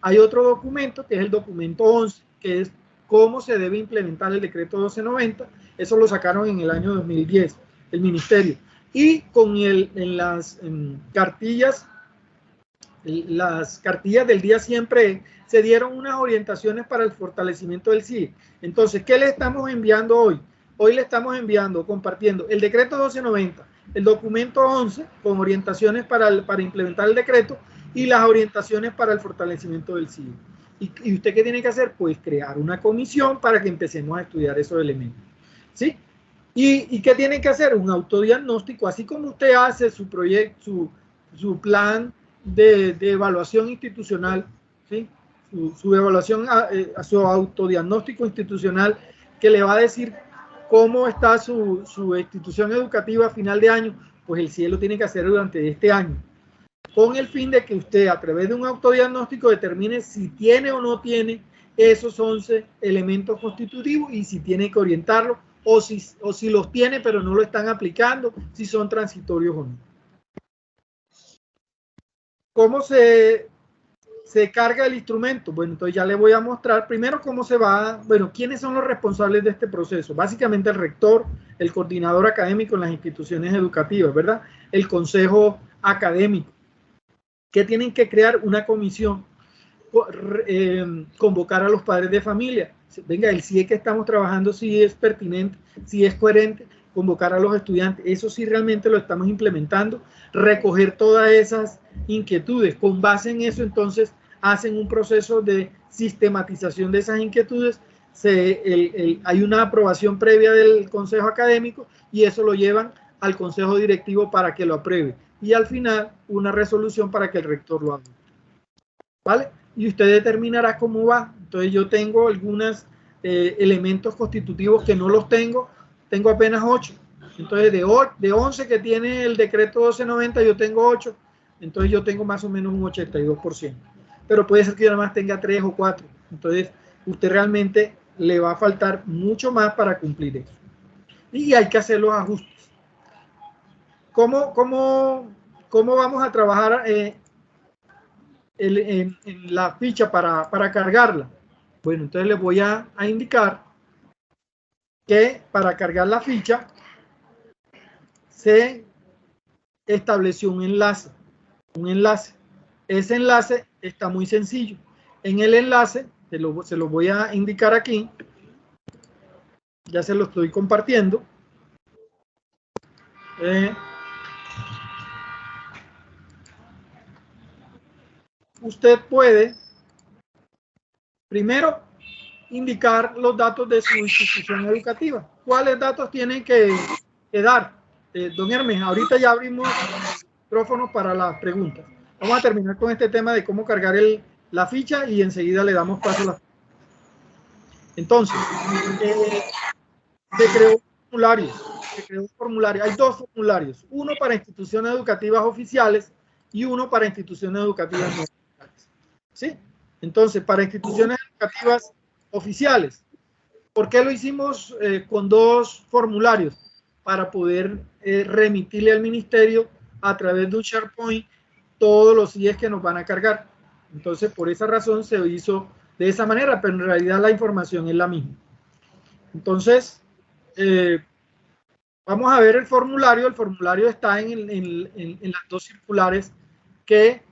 Hay otro documento, que es el documento 11, que es cómo se debe implementar el decreto 1290. Eso lo sacaron en el año 2010, el ministerio. Y con las cartillas del día siempre se dieron unas orientaciones para el fortalecimiento del CIE. Entonces, ¿qué le estamos enviando hoy? Hoy le estamos enviando, compartiendo el decreto 1290, el documento 11 con orientaciones para implementar el decreto y las orientaciones para el fortalecimiento del CIE. ¿Y usted qué tiene que hacer? Pues crear una comisión para que empecemos a estudiar esos elementos, ¿sí? ¿Y qué tiene que hacer? Un autodiagnóstico, así como usted hace su proyecto, su plan de evaluación institucional, ¿sí? Su evaluación, su autodiagnóstico institucional, que le va a decir cómo está su institución educativa a final de año. Pues el CIE lo tiene que hacer durante este año, con el fin de que usted, a través de un autodiagnóstico, determine si tiene o no tiene esos 11 elementos constitutivos y si tiene que orientarlo, o si los tiene pero no lo están aplicando, si son transitorios o no. ¿Cómo se carga el instrumento? Bueno, entonces ya le voy a mostrar primero cómo se va, bueno, quiénes son los responsables de este proceso. Básicamente el rector, el coordinador académico en las instituciones educativas, ¿verdad? El consejo académico, que tienen que crear una comisión, convocar a los padres de familia. Venga, el CIE que estamos trabajando, si es pertinente, si es coherente, convocar a los estudiantes. Eso sí realmente lo estamos implementando, recoger todas esas inquietudes. Con base en eso, entonces, hacen un proceso de sistematización de esas inquietudes. Hay una aprobación previa del consejo académico y eso lo llevan al consejo directivo para que lo apruebe. Y al final, una resolución para que el rector lo haga. ¿Vale? Y usted determinará cómo va. Entonces yo tengo algunos elementos constitutivos que no los tengo apenas 8. Entonces de 11 que tiene el decreto 1290 yo tengo 8. Entonces yo tengo más o menos un 82%. Pero puede ser que yo nada más tenga 3 o 4. Entonces usted realmente le va a faltar mucho más para cumplir eso. Y hay que hacer los ajustes. ¿Cómo vamos a trabajar en la ficha para cargarla? Bueno, entonces les voy a indicar que para cargar la ficha se estableció un enlace. Ese enlace está muy sencillo. En el enlace, se lo voy a indicar aquí, ya se lo estoy compartiendo. Usted puede primero indicar los datos de su institución educativa. ¿Cuáles datos tienen que dar? Don Hermes, ahorita ya abrimos micrófonos para las preguntas. Vamos a terminar con este tema de cómo cargar la ficha y enseguida le damos paso a la ficha. Entonces, se creó un formulario. Hay dos formularios, uno para instituciones educativas oficiales y uno para instituciones educativas no oficiales. ¿Sí? Entonces, para instituciones educativas oficiales, ¿por qué lo hicimos con dos formularios? Para poder remitirle al ministerio a través de un SharePoint todos los CIEs que nos van a cargar. Entonces, por esa razón se hizo de esa manera, pero en realidad la información es la misma. Entonces, vamos a ver el formulario. El formulario está en las dos circulares que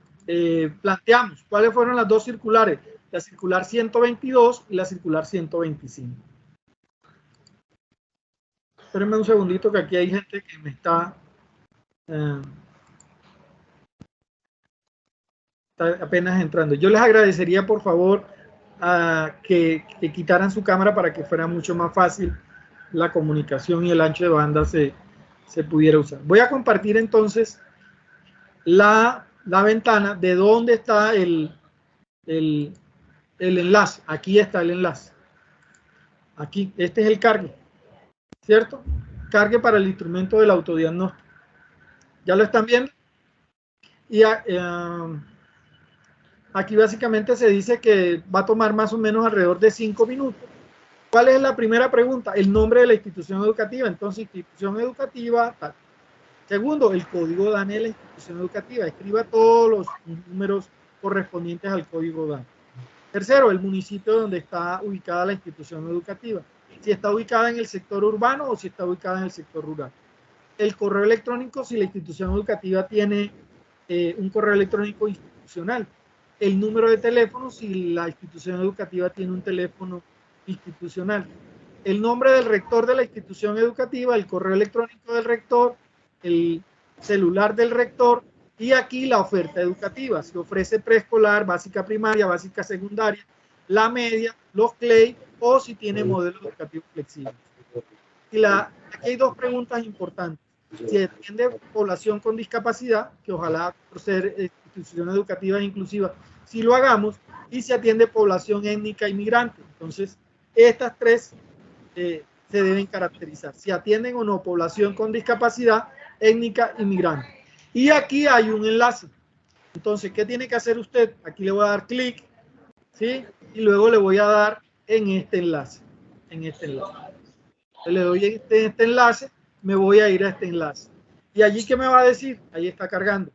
planteamos. ¿Cuáles fueron las dos circulares? La circular 122 y la circular 125. Espérenme un segundito que aquí hay gente que me está apenas entrando. Yo les agradecería, por favor, que quitaran su cámara para que fuera mucho más fácil la comunicación y el ancho de banda se pudiera usar. Voy a compartir entonces la ventana de dónde está el enlace. Aquí está el enlace. Aquí, este es el cargue, ¿cierto? Cargue para el instrumento del autodiagnóstico. ¿Ya lo están viendo? Y aquí básicamente se dice que va a tomar más o menos alrededor de 5 minutos. ¿Cuál es la primera pregunta? El nombre de la institución educativa. Entonces, institución educativa, tal. Segundo, el código DANE de la institución educativa. Escriba todos los números correspondientes al código DANE. Tercero, el municipio donde está ubicada la institución educativa. Si está ubicada en el sector urbano o si está ubicada en el sector rural. El correo electrónico, si la institución educativa tiene un correo electrónico institucional. El número de teléfono, si la institución educativa tiene un teléfono institucional. El nombre del rector de la institución educativa, el correo electrónico del rector, el celular del rector y aquí la oferta educativa. Si ofrece preescolar, básica primaria, básica secundaria, la media, los CLEI o si tiene modelo educativo flexible. Y aquí hay dos preguntas importantes. Si atiende población con discapacidad, que ojalá por ser institución educativa inclusiva, si lo hagamos, y si atiende población étnica inmigrante. Entonces, estas tres se deben caracterizar. Si atienden o no población con discapacidad, étnica inmigrante. Y aquí hay un enlace. Entonces, ¿qué tiene que hacer usted? Aquí le voy a dar clic, ¿sí? Y luego le voy a dar en este enlace. En este enlace. Le doy este enlace, me voy a ir a este enlace. ¿Y allí qué me va a decir? Ahí está cargando.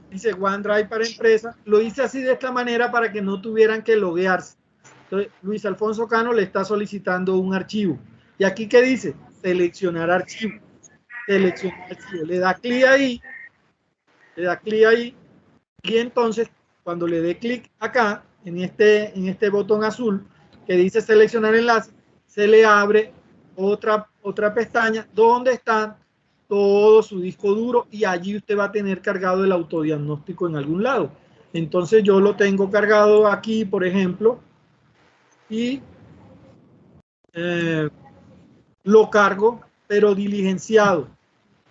Dice OneDrive para empresa. Lo hice así de esta manera para que no tuvieran que loguearse. Entonces, Luis Alfonso Cano le está solicitando un archivo. ¿Y aquí qué dice? Seleccionar archivo. Seleccionar archivo. Le da clic ahí. Le da clic ahí. Y entonces, cuando le dé clic acá, en este botón azul que dice seleccionar enlace, se le abre otra pestaña donde están todo su disco duro y allí usted va a tener cargado el autodiagnóstico en algún lado. Entonces yo lo tengo cargado aquí, por ejemplo, y lo cargo, pero diligenciado.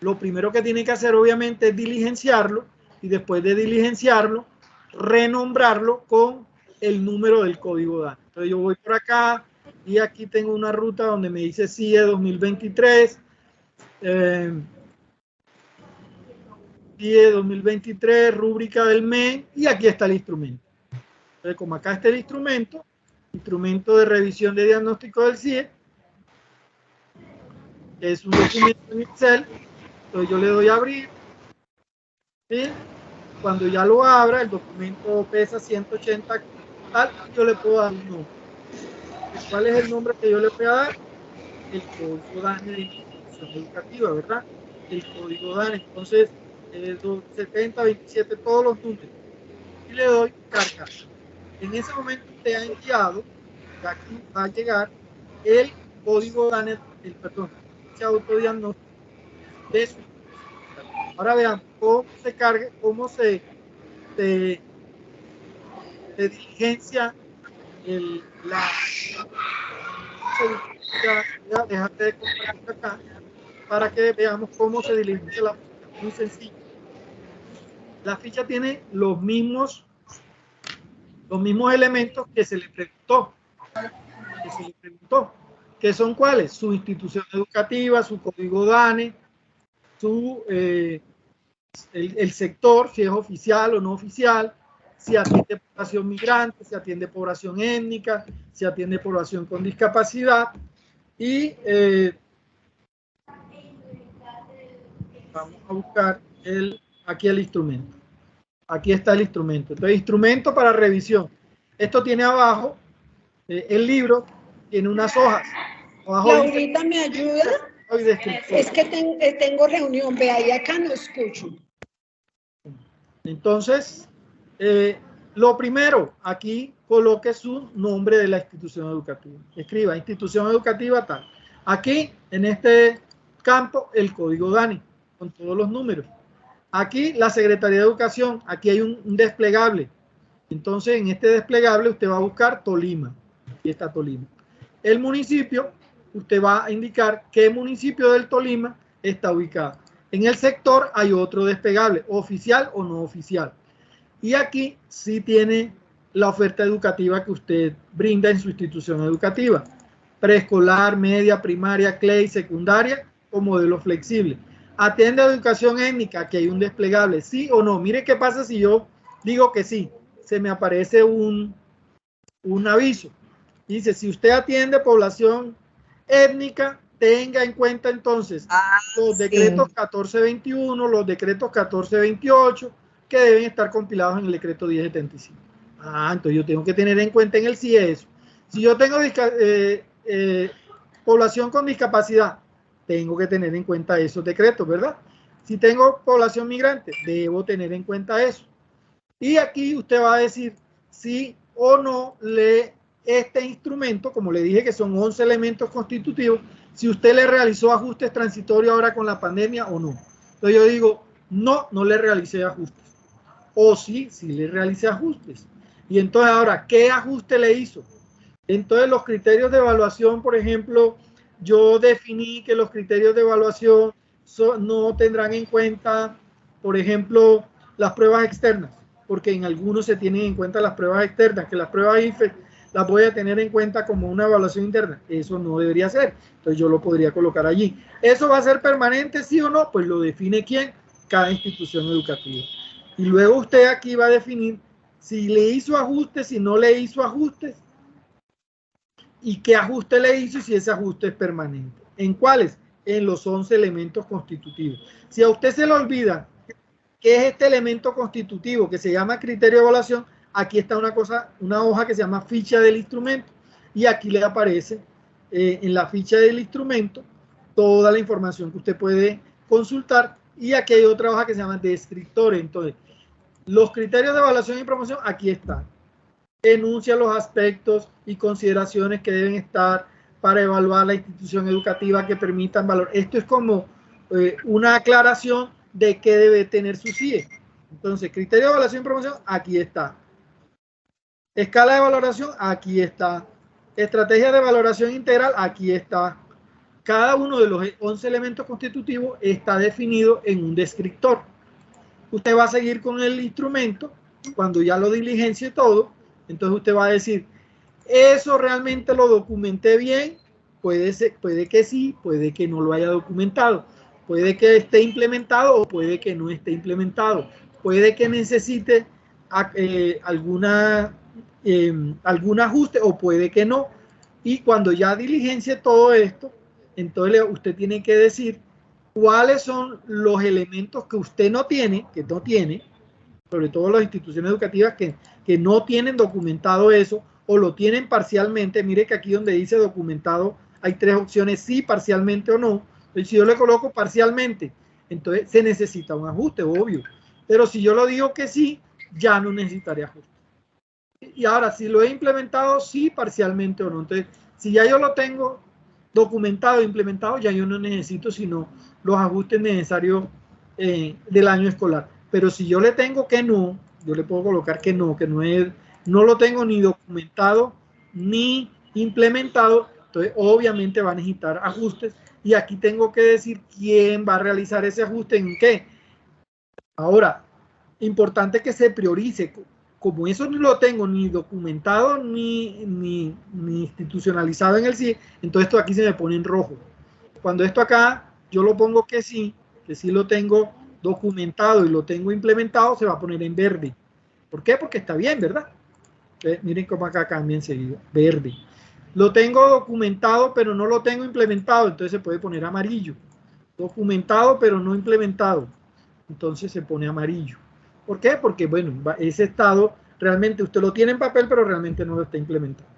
Lo primero que tiene que hacer obviamente es diligenciarlo y después de diligenciarlo, renombrarlo con el número del código DANE. Entonces yo voy por acá y aquí tengo una ruta donde me dice CIE 2023, CIE 2023, rúbrica del mes, y aquí está el instrumento. Entonces, como acá está el instrumento de revisión de diagnóstico del CIE, es un documento en Excel, entonces yo le doy a abrir, ¿sí? Cuando ya lo abra, el documento pesa 180, tal, yo le puedo dar un nombre. ¿Cuál es el nombre que yo le voy a dar? El código DANE de institución educativa, ¿verdad? El código DANE, entonces 70, 27, todos los números. Y le doy cargar. En ese momento te ha enviado, aquí va a llegar el código DANE, ese autodiagnóstico de su. Ahora vean cómo se carga, cómo se diligencia déjate de compartir acá para que veamos cómo se diligencia la ficha. Muy sencillo. La ficha tiene los mismos los mismos elementos que se le preguntó. ¿Qué son cuáles? Su institución educativa, su código DANE, el sector, si es oficial o no oficial, si atiende población migrante, si atiende población étnica, si atiende población con discapacidad. Y vamos a buscar aquí el instrumento. Aquí está el instrumento. Entonces, instrumento para revisión. Esto tiene abajo, el libro tiene unas hojas. Abajo Laurita, ¿me ayuda? Es que tengo reunión, vea, y acá no escucho. Entonces, lo primero, aquí coloque su nombre de la institución educativa. Escriba, institución educativa tal. Aquí, en este campo, el código DANE, con todos los números. Aquí, la Secretaría de Educación, aquí hay un desplegable. Entonces, en este desplegable, usted va a buscar Tolima. Aquí está Tolima. El municipio, usted va a indicar qué municipio del Tolima está ubicado. En el sector hay otro desplegable, oficial o no oficial. Y aquí sí tiene la oferta educativa que usted brinda en su institución educativa. Preescolar, media, primaria, CLEI, secundaria o modelo flexible. Atiende a educación étnica, que hay un desplegable, sí o no. Mire qué pasa si yo digo que sí. Se me aparece un aviso. Dice, si usted atiende población étnica, tenga en cuenta entonces los decretos 1421, los decretos 1428, que deben estar compilados en el decreto 1075. Entonces yo tengo que tener en cuenta en el sí eso. Si yo tengo población con discapacidad, tengo que tener en cuenta esos decretos, ¿verdad? Si tengo población migrante, debo tener en cuenta eso. Y aquí usted va a decir sí o no este instrumento, como le dije que son 11 elementos constitutivos, si usted le realizó ajustes transitorios ahora con la pandemia o no. Entonces yo digo, no le realicé ajustes. O sí le realicé ajustes. Y entonces ahora, ¿qué ajuste le hizo? Entonces los criterios de evaluación, por ejemplo, yo definí que los criterios de evaluación no tendrán en cuenta, por ejemplo, las pruebas externas, porque en algunos se tienen en cuenta las pruebas externas, que las pruebas IFE las voy a tener en cuenta como una evaluación interna. Eso no debería ser. Entonces yo lo podría colocar allí. ¿Eso va a ser permanente, sí o no? Pues lo define quién, cada institución educativa. Y luego usted aquí va a definir si le hizo ajustes, si no le hizo ajustes, y qué ajuste le hizo y si ese ajuste es permanente. ¿En cuáles? En los 11 elementos constitutivos. Si a usted se le olvida qué es este elemento constitutivo que se llama criterio de evaluación, aquí está una hoja que se llama ficha del instrumento, y aquí le aparece en la ficha del instrumento toda la información que usted puede consultar, y aquí hay otra hoja que se llama descriptores. Entonces, los criterios de evaluación y promoción aquí están. Enuncia los aspectos y consideraciones que deben estar para evaluar la institución educativa que permitan valor. Esto es como una aclaración de qué debe tener su CIE. Entonces, criterio de evaluación y promoción, aquí está. Escala de valoración, aquí está. Estrategia de valoración integral, aquí está. Cada uno de los 11 elementos constitutivos está definido en un descriptor. Usted va a seguir con el instrumento, cuando ya lo diligencie todo, entonces usted va a decir, ¿eso realmente lo documenté bien? Puede que sí, puede que no lo haya documentado. Puede que esté implementado o puede que no esté implementado. Puede que necesite algún ajuste o puede que no. Y cuando ya diligencie todo esto, entonces usted tiene que decir cuáles son los elementos que usted no tiene, sobre todo las instituciones educativas que no tienen documentado eso o lo tienen parcialmente. Mire que aquí donde dice documentado hay 3 opciones, sí, parcialmente o no. Entonces, si yo le coloco parcialmente, entonces se necesita un ajuste, obvio. Pero si yo lo digo que sí, ya no necesitaría ajuste. Y ahora, si lo he implementado, sí, parcialmente o no. Entonces, si ya yo lo tengo documentado e implementado, ya yo no necesito sino los ajustes necesarios del año escolar. Pero si yo le tengo que no, yo le puedo colocar que no lo tengo ni documentado ni implementado, entonces obviamente va a necesitar ajustes, y aquí tengo que decir quién va a realizar ese ajuste en qué. Ahora, importante que se priorice. como eso no lo tengo ni documentado ni institucionalizado en el CIE, entonces esto aquí se me pone en rojo. Cuando esto acá yo lo pongo que sí lo tengo documentado y lo tengo implementado, se va a poner en verde. ¿Por qué? Porque está bien, ¿verdad? Miren cómo acá cambia enseguida, verde. Lo tengo documentado, pero no lo tengo implementado, entonces se puede poner amarillo. Documentado, pero no implementado, entonces se pone amarillo. ¿Por qué? Porque, bueno, ese estado realmente usted lo tiene en papel, pero realmente no lo está implementando.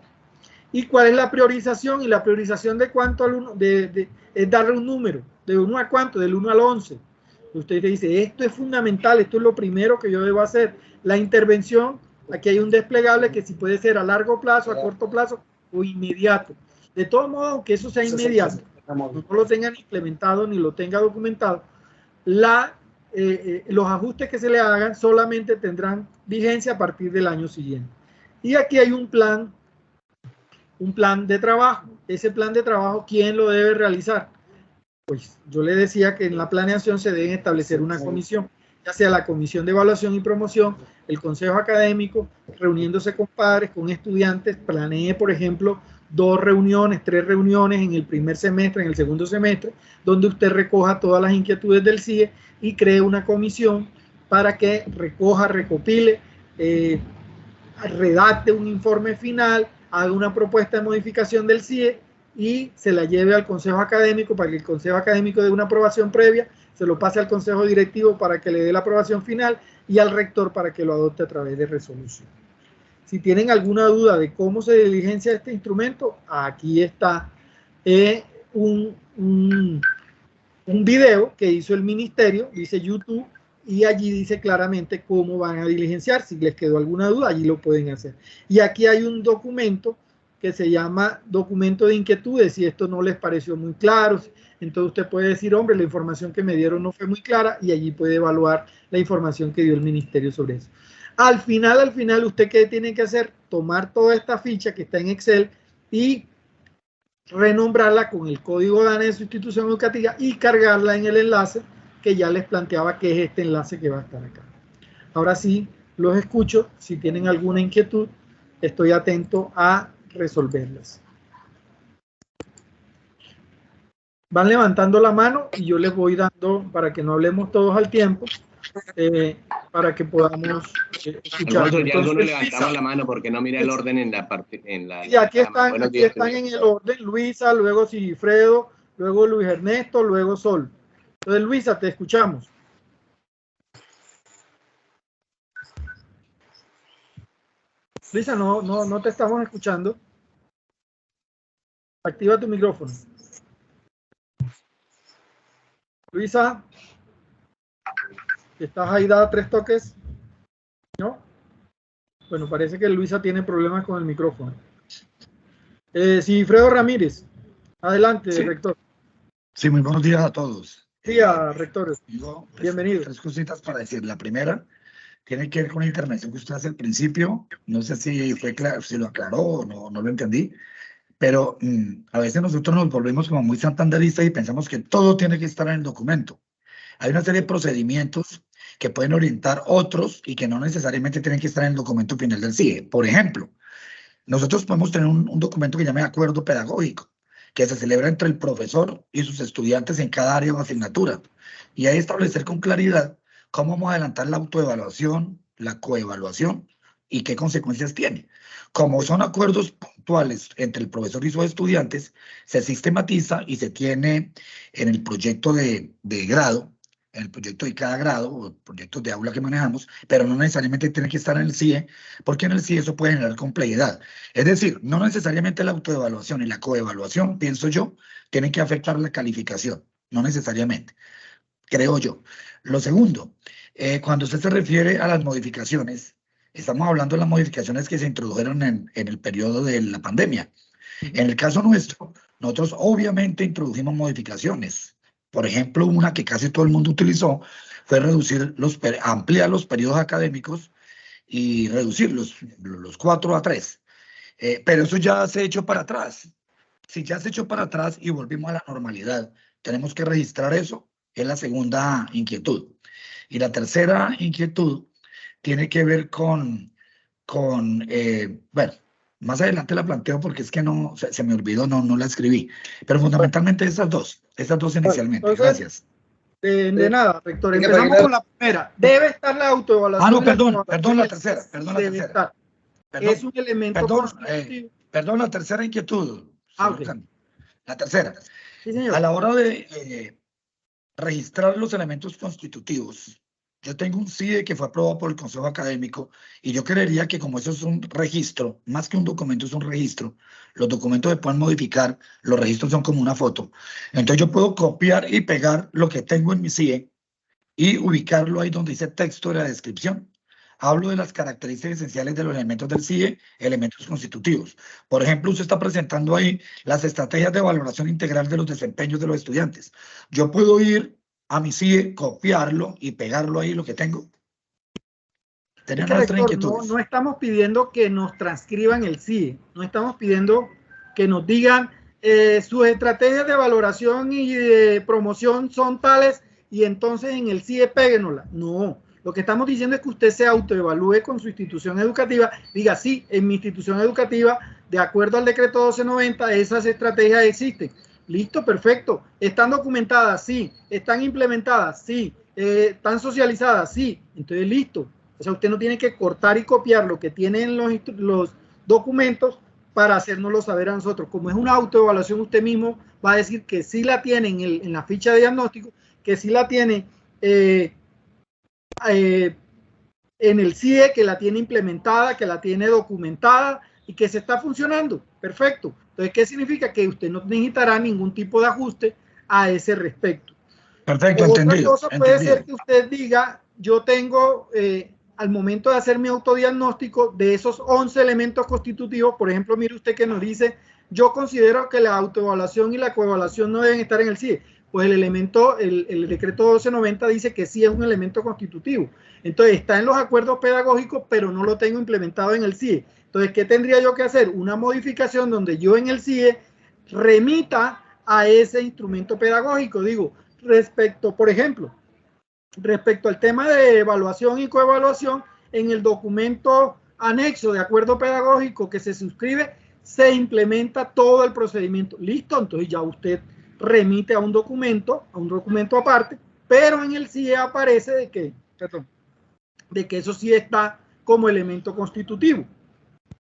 ¿Y cuál es la priorización? Y la priorización de cuánto alumno, es darle un número. ¿De 1 a cuánto? Del 1 al 11. Usted dice, esto es fundamental, esto es lo primero que yo debo hacer. La intervención, aquí hay un desplegable que sí puede ser a largo plazo, a corto plazo o inmediato. De todo modo, aunque eso sea inmediato, no lo tengan implementado ni lo tenga documentado, los ajustes que se le hagan solamente tendrán vigencia a partir del año siguiente. Y aquí hay un plan de trabajo. Ese plan de trabajo, ¿quién lo debe realizar? Pues yo le decía que en la planeación se debe establecer una comisión, ya sea la comisión de evaluación y promoción, el consejo académico, reuniéndose con padres, con estudiantes, planee, por ejemplo, 2 reuniones, 3 reuniones en el primer semestre, en el segundo semestre, donde usted recoja todas las inquietudes del CIE y cree una comisión para que recoja, recopile, redacte un informe final, haga una propuesta de modificación del CIE y se la lleve al consejo académico para que el consejo académico dé una aprobación previa, se lo pase al consejo directivo para que le dé la aprobación final y al rector para que lo adopte a través de resolución. Si tienen alguna duda de cómo se diligencia este instrumento, aquí está un video que hizo el ministerio, dice YouTube, y allí dice claramente cómo van a diligenciar. Si les quedó alguna duda, allí lo pueden hacer. Y aquí hay un documento que se llama documento de inquietudes. Si esto no les pareció muy claro, entonces usted puede decir, hombre, la información que me dieron no fue muy clara, y allí puede evaluar la información que dio el ministerio sobre eso. Al final, ¿usted qué tiene que hacer? Tomar toda esta ficha que está en Excel y renombrarla con el código DANE de su institución educativa y cargarla en el enlace que ya les planteaba, que es este enlace que va a estar acá. Ahora sí, los escucho. Si tienen alguna inquietud, estoy atento a resolverlas. Van levantando la mano y yo les voy dando, para que no hablemos todos al tiempo, para que podamos escuchar. Ya algunos levantaban la mano porque no mira el orden en la parte. Y aquí están en el orden: Luisa, luego Sigifredo, luego Luis Ernesto, luego Sol. Entonces, Luisa, te escuchamos. Luisa, no te estamos escuchando. Activa tu micrófono. Luisa, ¿estás ahí dada 3 toques? ¿No? Bueno, parece que Luisa tiene problemas con el micrófono. Sigifredo Ramírez, adelante, sí. Rector. Sí, muy buenos días a todos. Sí, rector. Bienvenido. 3 cositas para decir. La primera tiene que ver con la intervención que usted hace al principio. No sé si fue claro, si lo aclaró o no lo entendí. Pero a veces nosotros nos volvemos como muy santanderistas y pensamos que todo tiene que estar en el documento. Hay una serie de procedimientos que pueden orientar otros y que no necesariamente tienen que estar en el documento final del CIE. Por ejemplo, nosotros podemos tener un documento que se llama acuerdo pedagógico, que se celebra entre el profesor y sus estudiantes en cada área o asignatura. Y ahí establecer con claridad cómo vamos a adelantar la autoevaluación, la coevaluación y qué consecuencias tiene. Como son acuerdos puntuales entre el profesor y sus estudiantes, se sistematiza y se tiene en el proyecto de grado, en el proyecto de cada grado o proyectos de aula que manejamos, pero no necesariamente tiene que estar en el CIE, porque en el CIE eso puede generar complejidad. Es decir, no necesariamente la autoevaluación y la coevaluación, pienso yo, tienen que afectar la calificación, no necesariamente, creo yo. Lo segundo, cuando usted se refiere a las modificaciones, estamos hablando de las modificaciones que se introdujeron en el periodo de la pandemia. En el caso nuestro, nosotros obviamente introdujimos modificaciones. Por ejemplo, una que casi todo el mundo utilizó fue ampliar los periodos académicos y reducir los 4 a 3. Pero eso ya se echó para atrás. Si ya se echó para atrás y volvimos a la normalidad, tenemos que registrar eso. Es la segunda inquietud. Y la tercera inquietud tiene que ver con con, bueno, más adelante la planteo porque es que no, se me olvidó, no la escribí, pero fundamentalmente estas dos inicialmente. Entonces, Gracias. De nada, rector. Empezamos con la primera. Debe estar la autoevaluación. Ah, no, perdón, la tercera. Es un elemento constitutivo. Perdón, la tercera inquietud. Okay. La tercera. Sí, señor. A la hora de registrar los elementos constitutivos, yo tengo un CIE que fue aprobado por el Consejo Académico y yo creería que como eso es un registro, más que un documento es un registro, los documentos se pueden modificar, los registros son como una foto. Entonces yo puedo copiar y pegar lo que tengo en mi CIE y ubicarlo ahí donde dice texto de la descripción. Hablo de las características esenciales de los elementos del CIE, elementos constitutivos. Por ejemplo, usted está presentando ahí las estrategias de valoración integral de los desempeños de los estudiantes. Yo puedo ir a mi CIE, copiarlo y pegarlo ahí lo que tengo. Es que, rector, no estamos pidiendo que nos transcriban el CIE, no estamos pidiendo que nos digan sus estrategias de valoración y de promoción son tales y entonces en el CIE péguenosla. No. Lo que estamos diciendo es que usted se autoevalúe con su institución educativa, diga, sí, en mi institución educativa, de acuerdo al decreto 1290, esas estrategias existen. Listo, perfecto. ¿Están documentadas? Sí. ¿Están implementadas? Sí. ¿Están socializadas? Sí. Entonces, listo. O sea, usted no tiene que cortar y copiar lo que tienen los documentos para hacérnoslo saber a nosotros. Como es una autoevaluación, usted mismo va a decir que sí la tiene en la ficha de diagnóstico, que sí la tiene en el CIE, que la tiene implementada, que la tiene documentada y que se está funcionando. Perfecto. Entonces, ¿qué significa? Que usted no necesitará ningún tipo de ajuste a ese respecto. Perfecto, entendido. Otra cosa puede ser que usted diga, yo tengo, al momento de hacer mi autodiagnóstico, de esos 11 elementos constitutivos, por ejemplo, mire usted que nos dice, yo considero que la autoevaluación y la coevaluación no deben estar en el CIE. Pues el decreto 1290 dice que sí es un elemento constitutivo. Entonces está en los acuerdos pedagógicos, pero no lo tengo implementado en el CIE. Entonces, ¿qué tendría yo que hacer? Una modificación donde yo en el CIE remita a ese instrumento pedagógico. Digo, por ejemplo, respecto al tema de evaluación y coevaluación, en el documento anexo de acuerdo pedagógico que se suscribe, se implementa todo el procedimiento. Listo, entonces ya usted remite a un documento aparte, pero en el CIE aparece de que eso sí está como elemento constitutivo.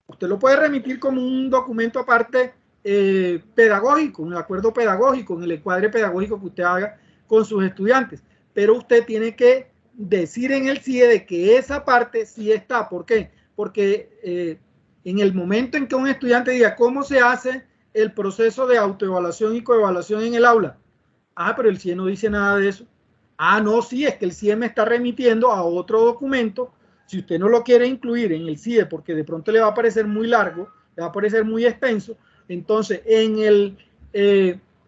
Usted lo puede remitir como un documento aparte pedagógico, un acuerdo pedagógico, en el encuadre pedagógico que usted haga con sus estudiantes, pero usted tiene que decir en el CIE de que esa parte sí está. ¿Por qué? Porque en el momento en que un estudiante diga cómo se hace el proceso de autoevaluación y coevaluación en el aula. Ah, pero el CIE no dice nada de eso. Ah, no, sí, es que el CIE me está remitiendo a otro documento. Si usted no lo quiere incluir en el CIE porque de pronto le va a parecer muy largo, le va a parecer muy extenso, entonces en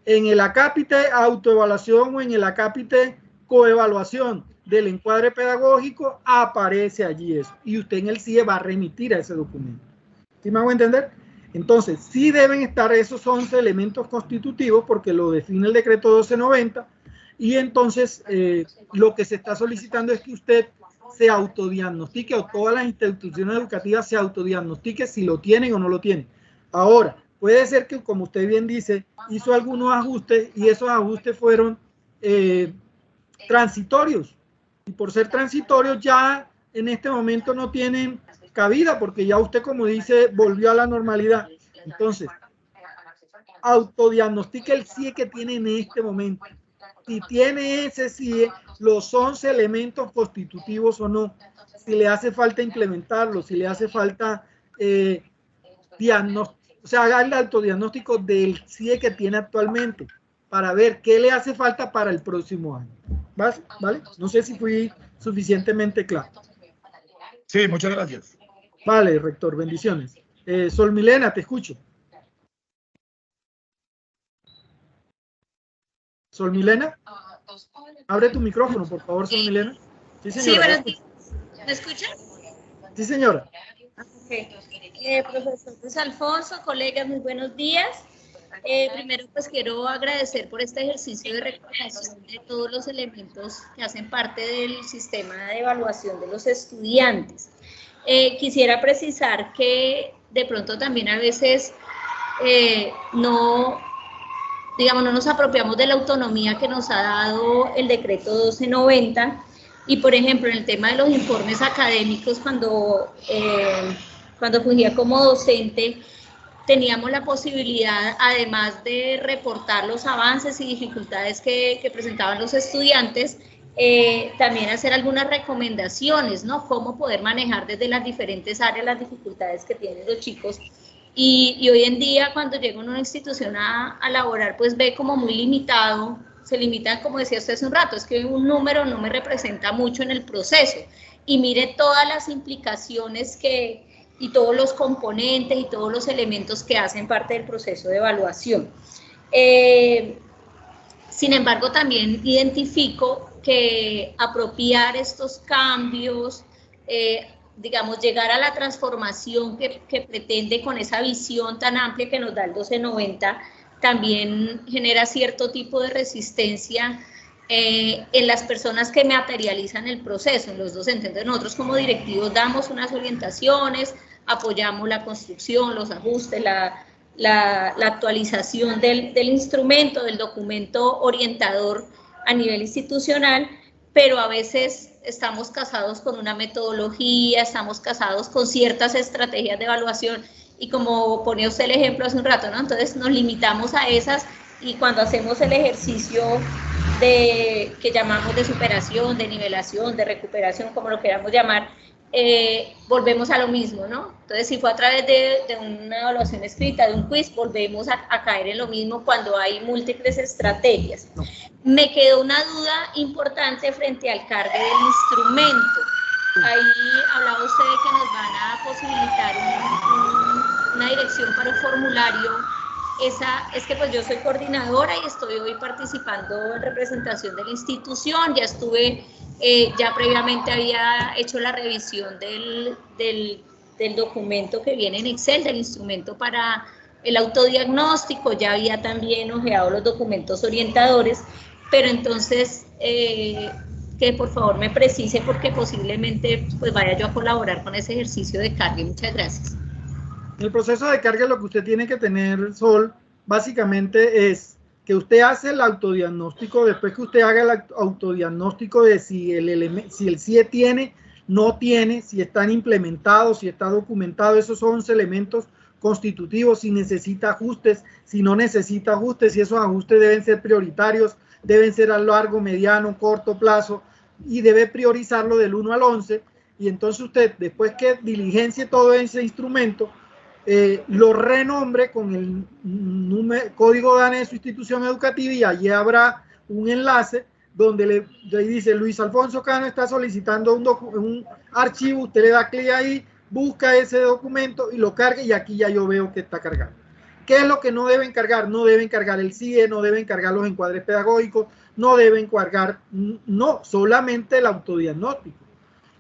el acápite autoevaluación o en el acápite coevaluación del encuadre pedagógico aparece allí eso. Y usted en el CIE va a remitir a ese documento. ¿Sí me hago entender? Entonces, sí deben estar esos 11 elementos constitutivos porque lo define el decreto 1290 y entonces lo que se está solicitando es que usted se autodiagnostique o todas las instituciones educativas se autodiagnostique si lo tienen o no lo tienen. Ahora, puede ser que, como usted bien dice, hizo algunos ajustes y esos ajustes fueron transitorios. Y por ser transitorios ya en este momento no tienen cabida porque ya usted, como dice, volvió a la normalidad. Entonces, autodiagnostique el CIE que tiene en este momento. Si tiene ese CIE los 11 elementos constitutivos o no, si le hace falta implementarlo, si le hace falta o sea, haga el autodiagnóstico del CIE que tiene actualmente para ver qué le hace falta para el próximo año. ¿Vale? No sé si fui suficientemente claro. Sí, muchas gracias. Vale, rector, bendiciones. Sol Milena, te escucho. Sol Milena, abre tu micrófono, por favor, Sol Milena. Sí, señora. Sí, ¿me escuchas? Sí, señora. Okay. Profesor Luis Alfonso, colegas, muy buenos días. Primero, pues quiero agradecer por este ejercicio de recordación de todos los elementos que hacen parte del sistema de evaluación de los estudiantes. Quisiera precisar que de pronto también a veces no nos apropiamos de la autonomía que nos ha dado el decreto 1290, y por ejemplo en el tema de los informes académicos, cuando fungía como docente, teníamos la posibilidad, además de reportar los avances y dificultades que presentaban los estudiantes, también hacer algunas recomendaciones, ¿no? Cómo poder manejar desde las diferentes áreas las dificultades que tienen los chicos. Y hoy en día, cuando llega a una institución a laborar, pues ve como muy limitado, se limita, como decía usted hace un rato, es que un número no me representa mucho en el proceso. Y mire todas las implicaciones y todos los componentes y todos los elementos que hacen parte del proceso de evaluación. Sin embargo, también identifico que apropiar estos cambios, digamos, llegar a la transformación que pretende con esa visión tan amplia que nos da el 1290, también genera cierto tipo de resistencia en las personas que materializan el proceso, en los docentes. Entonces nosotros como directivos damos unas orientaciones, apoyamos la construcción, los ajustes, la actualización del instrumento, del documento orientador a nivel institucional, pero a veces estamos casados con una metodología, estamos casados con ciertas estrategias de evaluación, y como ponía usted el ejemplo hace un rato, ¿no? Entonces nos limitamos a esas, y cuando hacemos el ejercicio que llamamos de superación, de nivelación, de recuperación, como lo queramos llamar, volvemos a lo mismo, ¿no? Entonces, si fue a través de una evaluación escrita, de un quiz, volvemos a caer en lo mismo cuando hay múltiples estrategias. Me quedó una duda importante frente al cargue del instrumento. Ahí hablaba usted de que nos van a posibilitar una dirección para un formulario. Es que pues yo soy coordinadora y estoy hoy participando en representación de la institución. Ya estuve, ya previamente había hecho la revisión del documento que viene en Excel, del instrumento para el autodiagnóstico, ya había también ojeado los documentos orientadores, pero entonces que por favor me precise, porque posiblemente pues vaya yo a colaborar con ese ejercicio de carga. Muchas gracias. El proceso de carga, lo que usted tiene que tener, Sol, básicamente es que usted hace el autodiagnóstico. Después que usted haga el autodiagnóstico de si el CIE tiene, no tiene, si están implementados, si está documentado, esos son 11 elementos constitutivos, si necesita ajustes, si no necesita ajustes, si esos ajustes deben ser prioritarios, deben ser a largo, mediano, corto plazo, y debe priorizarlo del 1 al 11, y entonces usted, después que diligencie todo ese instrumento, lo renombre con el código DANE de su institución educativa, y allí habrá un enlace donde le dice: Luis Alfonso Cano está solicitando un archivo. Usted le da clic ahí, busca ese documento y lo carga, y aquí ya yo veo que está cargado. ¿Qué es lo que no deben cargar? No deben cargar el CIE, no deben cargar los encuadres pedagógicos, no deben cargar, no, solamente el autodiagnóstico.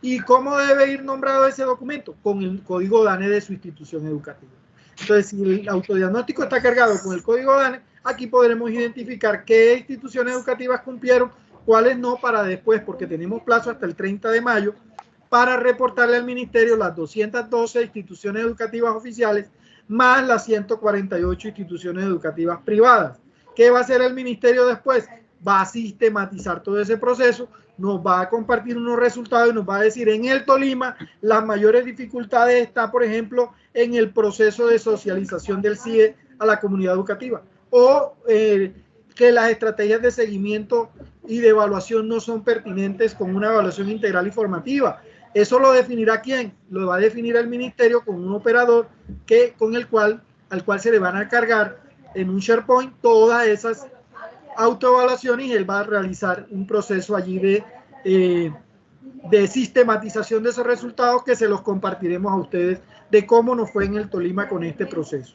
¿Y cómo debe ir nombrado ese documento? Con el código DANE de su institución educativa. Entonces, si el autodiagnóstico está cargado con el código DANE, aquí podremos identificar qué instituciones educativas cumplieron, cuáles no, para después, porque tenemos plazo hasta el 30 de mayo, para reportarle al ministerio las 212 instituciones educativas oficiales, más las 148 instituciones educativas privadas. ¿Qué va a hacer el ministerio después? Va a sistematizar todo ese proceso, nos va a compartir unos resultados y nos va a decir: en el Tolima las mayores dificultades están, por ejemplo, en el proceso de socialización del CIE a la comunidad educativa, o que las estrategias de seguimiento y de evaluación no son pertinentes con una evaluación integral y formativa. ¿Eso lo definirá quién? Lo va a definir el ministerio con un operador al cual se le van a cargar en un SharePoint todas esas autoevaluaciones, y él va a realizar un proceso allí de sistematización de esos resultados, que se los compartiremos a ustedes, de cómo nos fue en el Tolima con este proceso.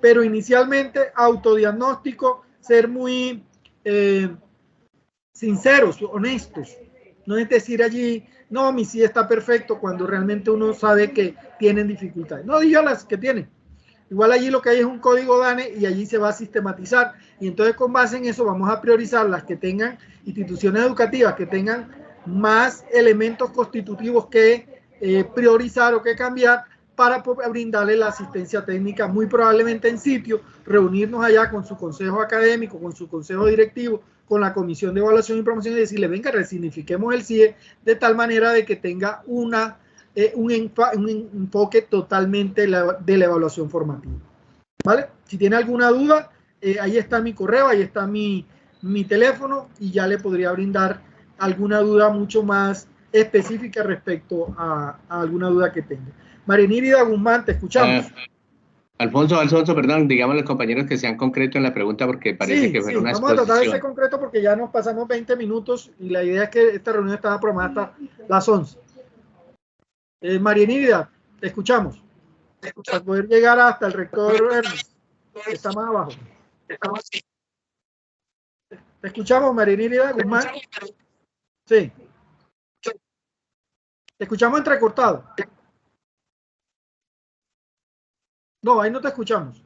Pero inicialmente, autodiagnóstico, ser muy sinceros, honestos. No es decir allí: no, mi sí está perfecto, cuando realmente uno sabe que tienen dificultades. No diga las que tienen. Igual allí lo que hay es un código DANE, y allí se va a sistematizar, y entonces con base en eso vamos a priorizar las que tengan, instituciones educativas que tengan más elementos constitutivos que priorizar o qué cambiar para brindarle la asistencia técnica, muy probablemente en sitio, reunirnos allá con su consejo académico, con su consejo directivo, con la comisión de evaluación y promoción y decirle, venga, resignifiquemos el CIE de tal manera de que tenga un enfoque totalmente de la evaluación formativa. ¿Vale? Si tiene alguna duda, ahí está mi correo, ahí está mi teléfono y ya le podría brindar alguna duda mucho más específica respecto a alguna duda que tenga. Marinírida Guzmán, te escuchamos. Alfonso, perdón, digamos a los compañeros que sean concretos en la pregunta porque parece que fuera una exposición. Vamos a tratar de ser concreto porque ya nos pasamos 20 minutos y la idea es que esta reunión estaba programada hasta las 11. Marinírida, te escuchamos. Para poder llegar hasta el rector Ernest, que está más abajo. Te escuchamos, Marinírida Guzmán. Sí. Te escuchamos entrecortado. No, ahí no te escuchamos.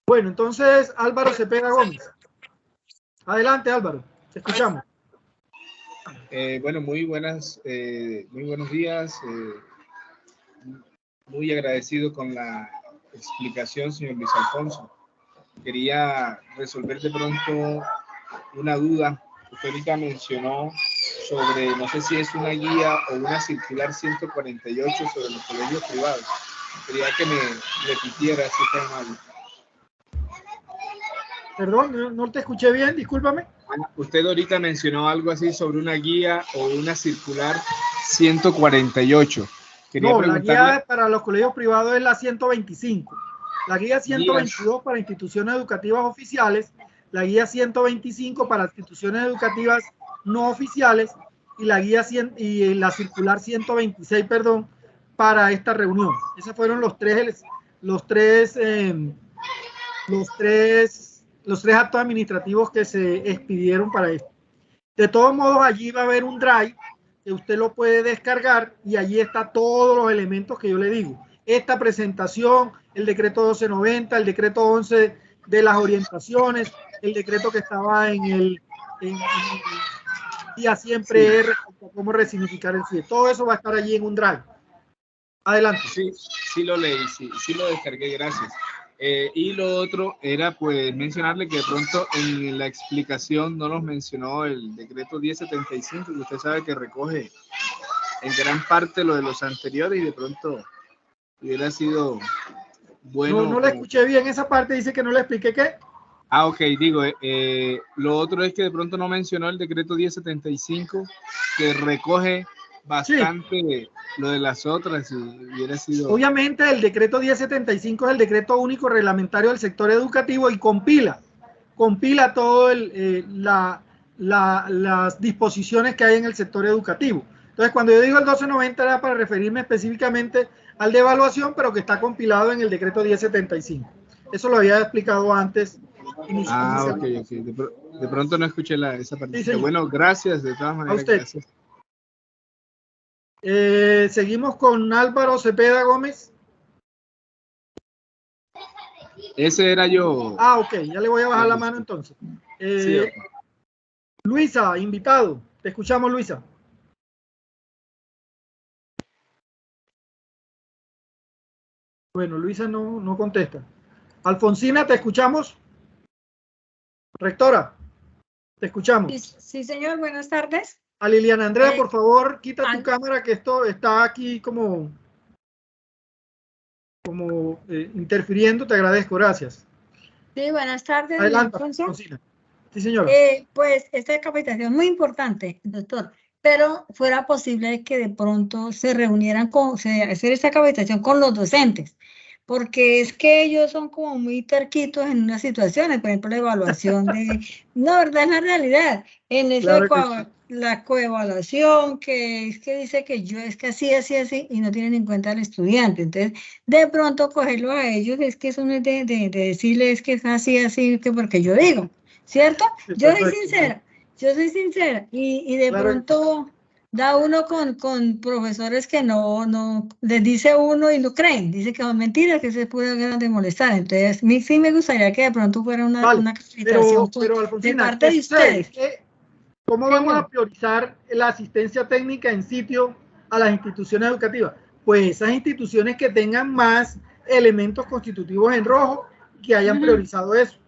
Bueno, entonces Álvaro Cepeda Gómez. Adelante, Álvaro. Te escuchamos. Bueno, muy buenos días. Muy agradecido con la explicación, señor Luis Alfonso. Quería resolver de pronto una duda. Usted ahorita mencionó sobre, no sé si es una guía o una circular 148 sobre los colegios privados. Quería que me repitiera si está amable. Perdón, no te escuché bien, discúlpame. Usted ahorita mencionó algo así sobre una guía o una circular 148. Quería preguntarle... La guía para los colegios privados es la 125. La guía 122 para instituciones educativas oficiales, la guía 125 para instituciones educativas no oficiales y la guía 100, y la circular 126, perdón, para esta reunión. Esos fueron los tres actos administrativos que se expidieron para esto. De todos modos, allí va a haber un drive que usted lo puede descargar y allí está todos los elementos que yo le digo. Esta presentación, el decreto 1290, el decreto 11 de las orientaciones, el decreto que estaba en el día siempre respecto a cómo resignificar el CIE. Todo eso va a estar allí en un drive. Adelante. Sí lo leí, sí lo descargué, gracias. Y lo otro era pues mencionarle que de pronto en la explicación no nos mencionó el decreto 1075, que usted sabe que recoge en gran parte lo de los anteriores y de pronto hubiera sido bueno. No le escuché bien esa parte, dice que no le expliqué qué. Ok, digo, lo otro es que de pronto no mencionó el decreto 1075 que recoge bastante lo de las otras y hubiera sido... Obviamente el decreto 1075 es el decreto único reglamentario del sector educativo y compila todo las disposiciones que hay en el sector educativo. Entonces cuando yo digo el 1290 era para referirme específicamente al de evaluación, pero que está compilado en el decreto 1075. Eso lo había explicado antes. Ok. De pronto no escuché esa parte. Sí, bueno, gracias de todas maneras. A usted. Gracias. Seguimos con Álvaro Cepeda Gómez. Ese era yo. Ok, ya le voy a bajar la mano entonces. Luisa, invitado. Te escuchamos, Luisa. Bueno, Luisa no contesta. Alfonsina, ¿te escuchamos? Rectora, te escuchamos. Sí, señor, buenas tardes. A Liliana Andrea, por favor, quita tu cámara, que esto está aquí como interfiriendo. Te agradezco, gracias. Sí, buenas tardes. Adelante, Alfonsina. Sí, señora. Pues esta capacitación es muy importante, doctor, pero fuera posible que de pronto se reunieran hacer esta capacitación con los docentes, porque es que ellos son como muy terquitos en unas situaciones, por ejemplo, la evaluación de... No, verdad, es la realidad. En eso la coevaluación, que es que dice que yo es que así, y no tienen en cuenta al estudiante. Entonces, de pronto cogerlo a ellos, es que eso no es de decirles que es así, que porque yo digo, ¿cierto? Yo soy sincera, y de pronto... Da uno con profesores que no les dice uno y no creen, dice que son mentiras, que se pueden de molestar. Entonces, a mí sí me gustaría que de pronto fuera una capacitación pero Alfonsina, de parte de ustedes. ¿Cómo vamos a priorizar la asistencia técnica en sitio a las instituciones educativas? Pues esas instituciones que tengan más elementos constitutivos en rojo, que hayan priorizado eso.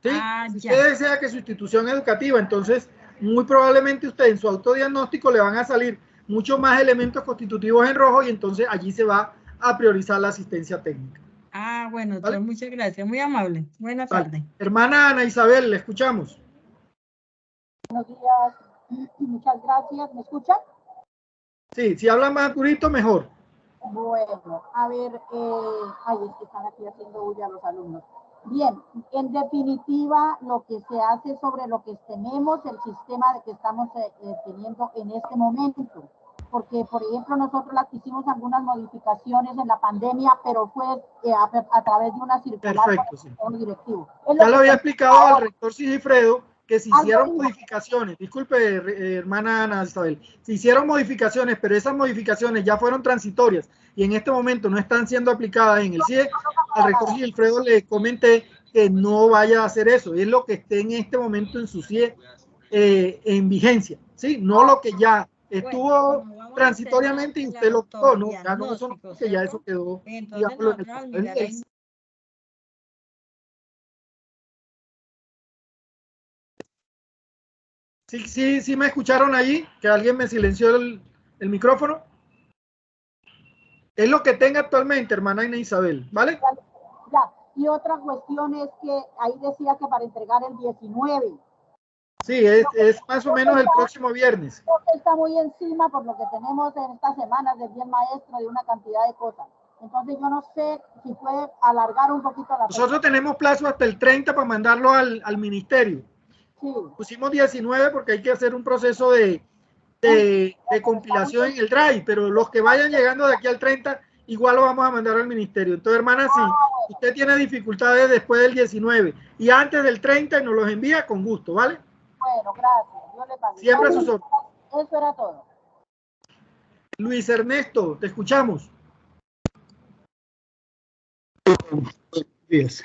¿Sí? Si usted desea que su institución educativa, entonces muy probablemente usted en su autodiagnóstico le van a salir muchos más elementos constitutivos en rojo y entonces allí se va a priorizar la asistencia técnica. Ah, bueno, doctor, ¿vale? Muchas gracias, muy amable. Buenas tardes. Hermana Ana Isabel, le escuchamos. Buenos días, muchas gracias. ¿Me escuchan? Sí, si habla más durito, mejor. Bueno, a ver, es que están aquí haciendo bulla los alumnos. Bien, en definitiva, lo que se hace sobre lo que tenemos, el sistema que estamos teniendo en este momento. Porque, por ejemplo, nosotros hicimos algunas modificaciones en la pandemia, pero fue a través de una circular. Perfecto, sí. Directivo. Ya lo había explicado al rector Sigifredo que se hicieron modificaciones, disculpe, hermana Ana Isabel, se hicieron modificaciones, pero esas modificaciones ya fueron transitorias y en este momento no están siendo aplicadas en el CIE. Al rector Sigifredo le comenté que no vaya a hacer eso, es lo que esté en este momento en su CIE en vigencia, ¿sí? No lo que ya estuvo transitoriamente y usted lo quitó, no, ya no son, que ya eso quedó, digámoslo, en el Sí, me escucharon ahí, que alguien me silenció el micrófono. Es lo que tenga actualmente, hermana Ana Isabel, ¿vale? Ya, y otra cuestión es que ahí decía que para entregar el 19. Sí, es más o menos el próximo viernes. Está muy encima por lo que tenemos en estas semanas de bien maestro, de una cantidad de cosas. Entonces yo no sé si puede alargar un poquito la fecha. Nosotros tenemos plazo hasta el 30 para mandarlo al ministerio. Sí. Pusimos 19 porque hay que hacer un proceso de compilación en el Drive, pero los que vayan llegando de aquí al 30, igual lo vamos a mandar al ministerio. Entonces, hermana, si usted tiene dificultades después del 19 y antes del 30, nos los envía con gusto, ¿vale? Bueno, gracias. Yo le pagué. Siempre a sus órdenes. Eso era todo. Luis Ernesto, te escuchamos. Días.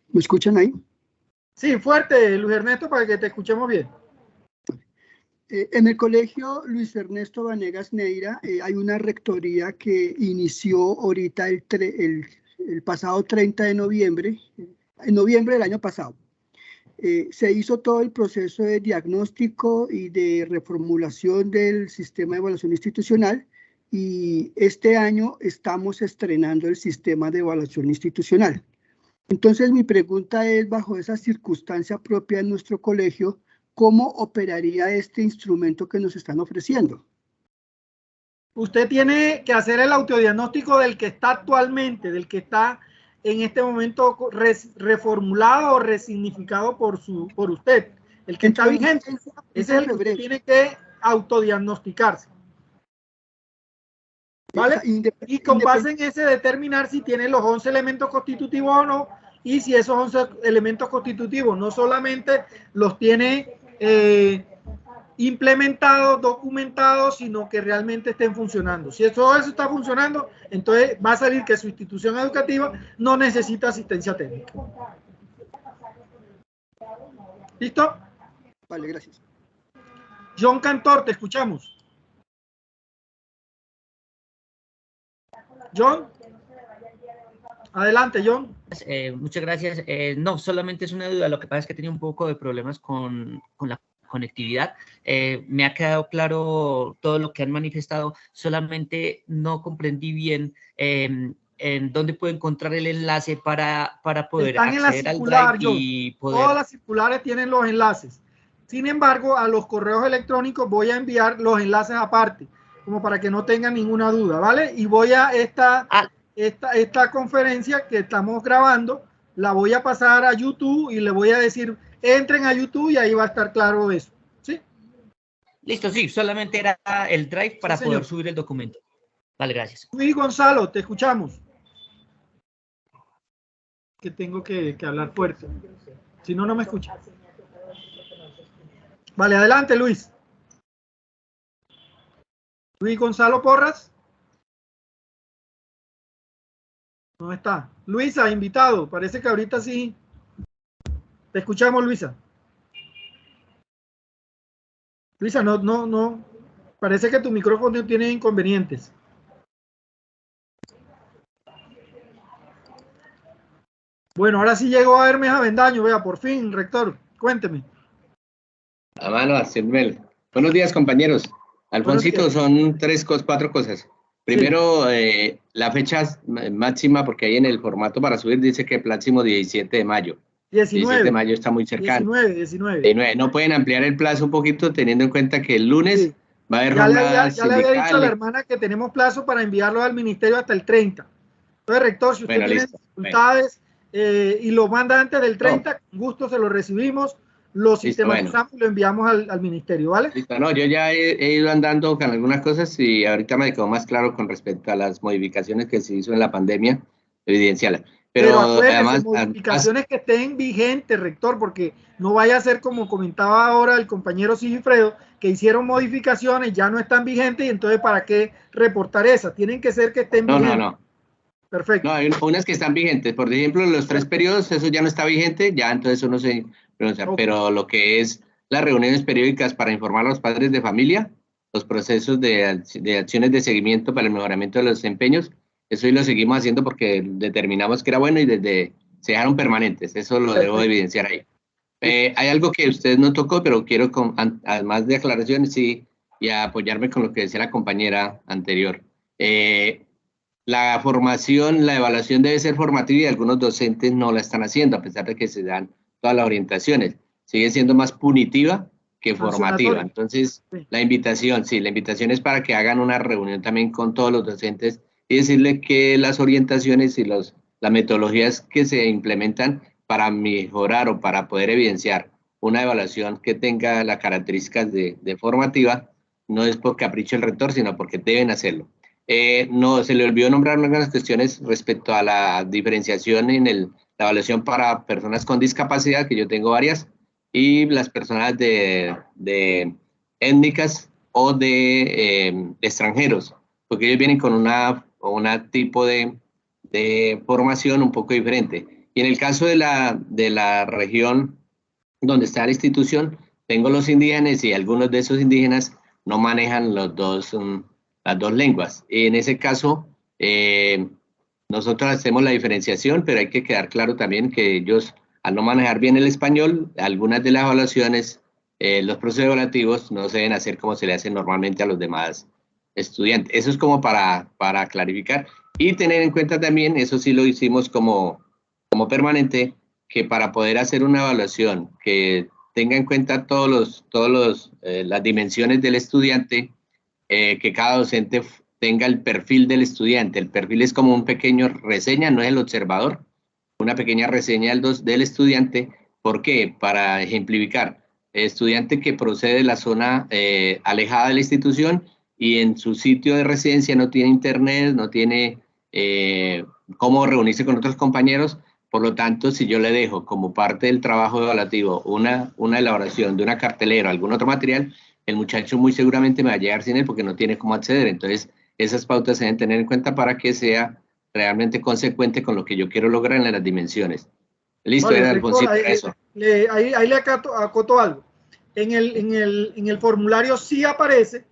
¿Me escuchan ahí? Sí, fuerte, Luis Ernesto, para que te escuchemos bien. En el colegio Luis Ernesto Vanegas Neira hay una rectoría que inició ahorita el pasado 30 de noviembre, en noviembre del año pasado. Se hizo todo el proceso de diagnóstico y de reformulación del sistema de evaluación institucional y este año estamos estrenando el sistema de evaluación institucional. Entonces mi pregunta es, bajo esa circunstancia propia en nuestro colegio, ¿cómo operaría este instrumento que nos están ofreciendo? Usted tiene que hacer el autodiagnóstico del que está actualmente, del que está en este momento reformulado o resignificado por usted. El que está vigente, ese es el que usted tiene que autodiagnosticarse. ¿Vale? Y con base en ese determinar si tiene los 11 elementos constitutivos o no, y si esos 11 elementos constitutivos no solamente los tiene implementados, documentados, sino que realmente estén funcionando. Si todo eso está funcionando, entonces va a salir que su institución educativa no necesita asistencia técnica. ¿Listo? Vale, gracias. John Cantor, te escuchamos. John. Adelante, John. Muchas gracias. No, solamente es una duda. Lo que pasa es que tenía un poco de problemas con la conectividad. Me ha quedado claro todo lo que han manifestado. Solamente no comprendí bien en dónde puedo encontrar el enlace para poder acceder al Drive y poder... Todas las circulares tienen los enlaces. Sin embargo, a los correos electrónicos voy a enviar los enlaces aparte, como para que no tengan ninguna duda, ¿vale? Y voy a esta conferencia que estamos grabando, la voy a pasar a YouTube y le voy a decir, entren a YouTube y ahí va a estar claro eso, ¿sí? Listo, sí, solamente era el Drive para poder subir el documento. Vale, gracias. Luis Gonzalo, te escuchamos. Que tengo que hablar fuerte, si no, no me escucha. Vale, adelante, Luis. Luis Gonzalo Porras. No está. Luisa, invitado. Parece que ahorita sí. Te escuchamos, Luisa. Luisa, no. Parece que tu micrófono tiene inconvenientes. Bueno, ahora sí llegó a Hermes Avendaño, vea, por fin, rector, cuénteme. A mano, hacerme. Buenos días, compañeros. Alfonsito, son cuatro cosas. Primero, la fecha máxima, porque ahí en el formato para subir dice que el próximo 17 de mayo. 17 de mayo está muy cercano. 19. No pueden ampliar el plazo un poquito, teniendo en cuenta que el lunes va a haber jornadas ya le había dicho a la hermana que tenemos plazo para enviarlo al ministerio hasta el 30. Entonces, rector, si usted tiene dificultades y lo manda antes del 30, con gusto se lo recibimos, lo sistematizamos y lo enviamos al ministerio, ¿vale? Listo, no, yo ya he ido andando con algunas cosas y ahorita me quedó más claro con respecto a las modificaciones que se hizo en la pandemia, evidenciarlas. Pero además, modificaciones que estén vigentes, rector, porque no vaya a ser como comentaba ahora el compañero Sigifredo, que hicieron modificaciones, ya no están vigentes y entonces ¿para qué reportar esas? Tienen que ser que estén vigentes. No. Perfecto. No, hay unas que están vigentes. Por ejemplo, los 3 periodos, eso ya no está vigente, ya entonces eso no se pronuncia. Pero lo que es las reuniones periódicas para informar a los padres de familia, los procesos de acciones de seguimiento para el mejoramiento de los desempeños, eso y lo seguimos haciendo porque determinamos que era bueno y desde se dejaron permanentes. Eso lo debo evidenciar ahí. Hay algo que usted no tocó, pero quiero, además de aclaraciones, sí, y apoyarme con lo que decía la compañera anterior. La formación, la evaluación debe ser formativa y algunos docentes no la están haciendo, a pesar de que se dan todas las orientaciones. Sigue siendo más punitiva que formativa. Entonces, la invitación es para que hagan una reunión también con todos los docentes y decirle que las orientaciones y las metodologías que se implementan para mejorar o para poder evidenciar una evaluación que tenga las características de formativa, no es por capricho del rector, sino porque deben hacerlo. No, se le olvidó nombrar algunas cuestiones respecto a la diferenciación en la evaluación para personas con discapacidad, que yo tengo varias, y las personas de étnicas o de extranjeros, porque ellos vienen con una tipo de formación un poco diferente. Y en el caso de la región donde está la institución, tengo los indígenas y algunos de esos indígenas no manejan las dos lenguas. Y en ese caso, nosotros hacemos la diferenciación, pero hay que quedar claro también que ellos, al no manejar bien el español, algunas de las evaluaciones, los procesos evaluativos no se deben hacer como se le hace normalmente a los demás estudiantes. Eso es como para clarificar y tener en cuenta también, eso sí lo hicimos como permanente, que para poder hacer una evaluación que tenga en cuenta las dimensiones del estudiante, que cada docente tenga el perfil del estudiante. El perfil es como un pequeño reseña, no es el observador, una pequeña reseña del estudiante. ¿Por qué? Para ejemplificar, estudiante que procede de la zona alejada de la institución y en su sitio de residencia no tiene internet, no tiene cómo reunirse con otros compañeros. Por lo tanto, si yo le dejo como parte del trabajo evaluativo una elaboración de una cartelera o algún otro material, el muchacho muy seguramente me va a llegar sin él porque no tiene cómo acceder. Entonces, esas pautas se deben tener en cuenta para que sea realmente consecuente con lo que yo quiero lograr en las dimensiones. Listo, vale, era Alfonsito, eso. Ahí le acoto algo. En el formulario sí aparece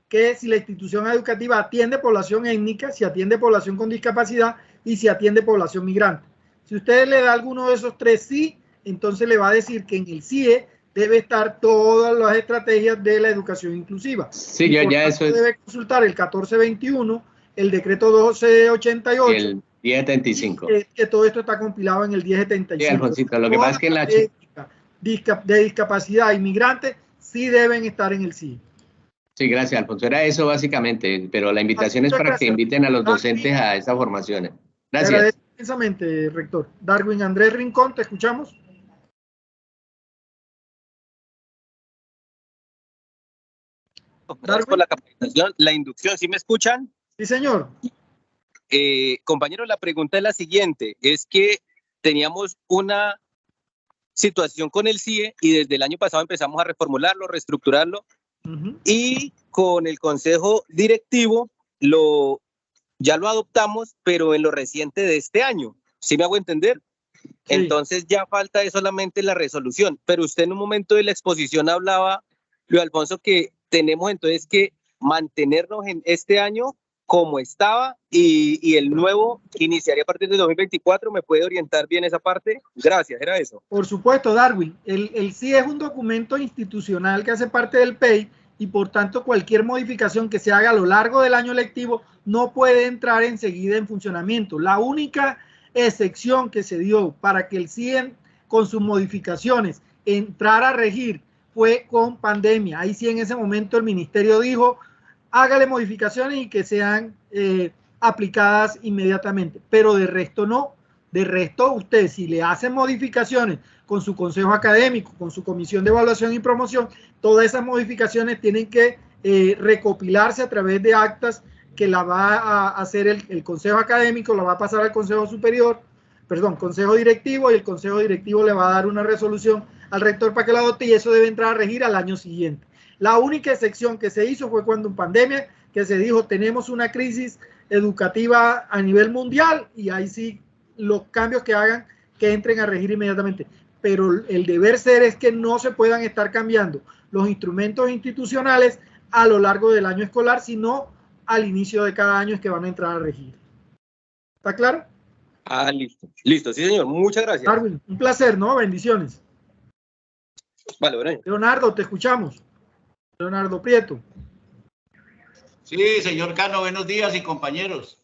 que si la institución educativa atiende población étnica, si atiende población con discapacidad y si atiende población migrante. Si usted le da alguno de esos 3 sí, entonces le va a decir que en el CIE debe estar todas las estrategias de la educación inclusiva. Sí, ya eso es. Debe consultar el 1421, el decreto 1288. Y el 1075. Que todo esto está compilado en el 1075. Sí, Alfonsito, lo que pasa es que en la de discapacidad inmigrante sí deben estar en el CIE. Sí, gracias, Alfonso. Era eso básicamente, pero la invitación es para que inviten a los docentes a esas formaciones. Gracias. Te agradezco inmensamente, rector. Darwin Andrés Rincón, te escuchamos. Gracias por la capacitación, la inducción. ¿Sí me escuchan? Sí, señor. Compañero, la pregunta es la siguiente. Es que teníamos una situación con el CIE y desde el año pasado empezamos a reformularlo, reestructurarlo y con el consejo directivo ya lo adoptamos, pero en lo reciente de este año. ¿Sí me hago entender? Sí. Entonces ya falta solamente la resolución, pero usted en un momento de la exposición hablaba Luis Alfonso, que tenemos entonces que mantenernos en este año como estaba y el nuevo iniciaría a partir de 2024. ¿Me puede orientar bien esa parte? Gracias, era eso. Por supuesto, Darwin. El CIE es un documento institucional que hace parte del PEI y por tanto cualquier modificación que se haga a lo largo del año lectivo no puede entrar enseguida en funcionamiento. La única excepción que se dio para que el CIE con sus modificaciones entrara a regir fue con pandemia. Ahí sí en ese momento el ministerio dijo hágale modificaciones y que sean aplicadas inmediatamente, pero de resto no. De resto, usted si le hacen modificaciones con su consejo académico, con su comisión de evaluación y promoción, todas esas modificaciones tienen que recopilarse a través de actas que la va a hacer el consejo académico, la va a pasar al consejo superior, perdón, consejo directivo, y el consejo directivo le va a dar una resolución al rector para que la adopte y eso debe entrar a regir al año siguiente. La única excepción que se hizo fue cuando en pandemia, que se dijo tenemos una crisis educativa a nivel mundial y ahí sí los cambios que hagan que entren a regir inmediatamente. Pero el deber ser es que no se puedan estar cambiando los instrumentos institucionales a lo largo del año escolar, sino al inicio de cada año es que van a entrar a regir. ¿Está claro? Ah, listo. Listo, sí, señor. Muchas gracias. Darwin, un placer, ¿no? Bendiciones. Vale, bueno. Leonardo, te escuchamos. Leonardo Prieto. Sí, señor Cano, buenos días y compañeros.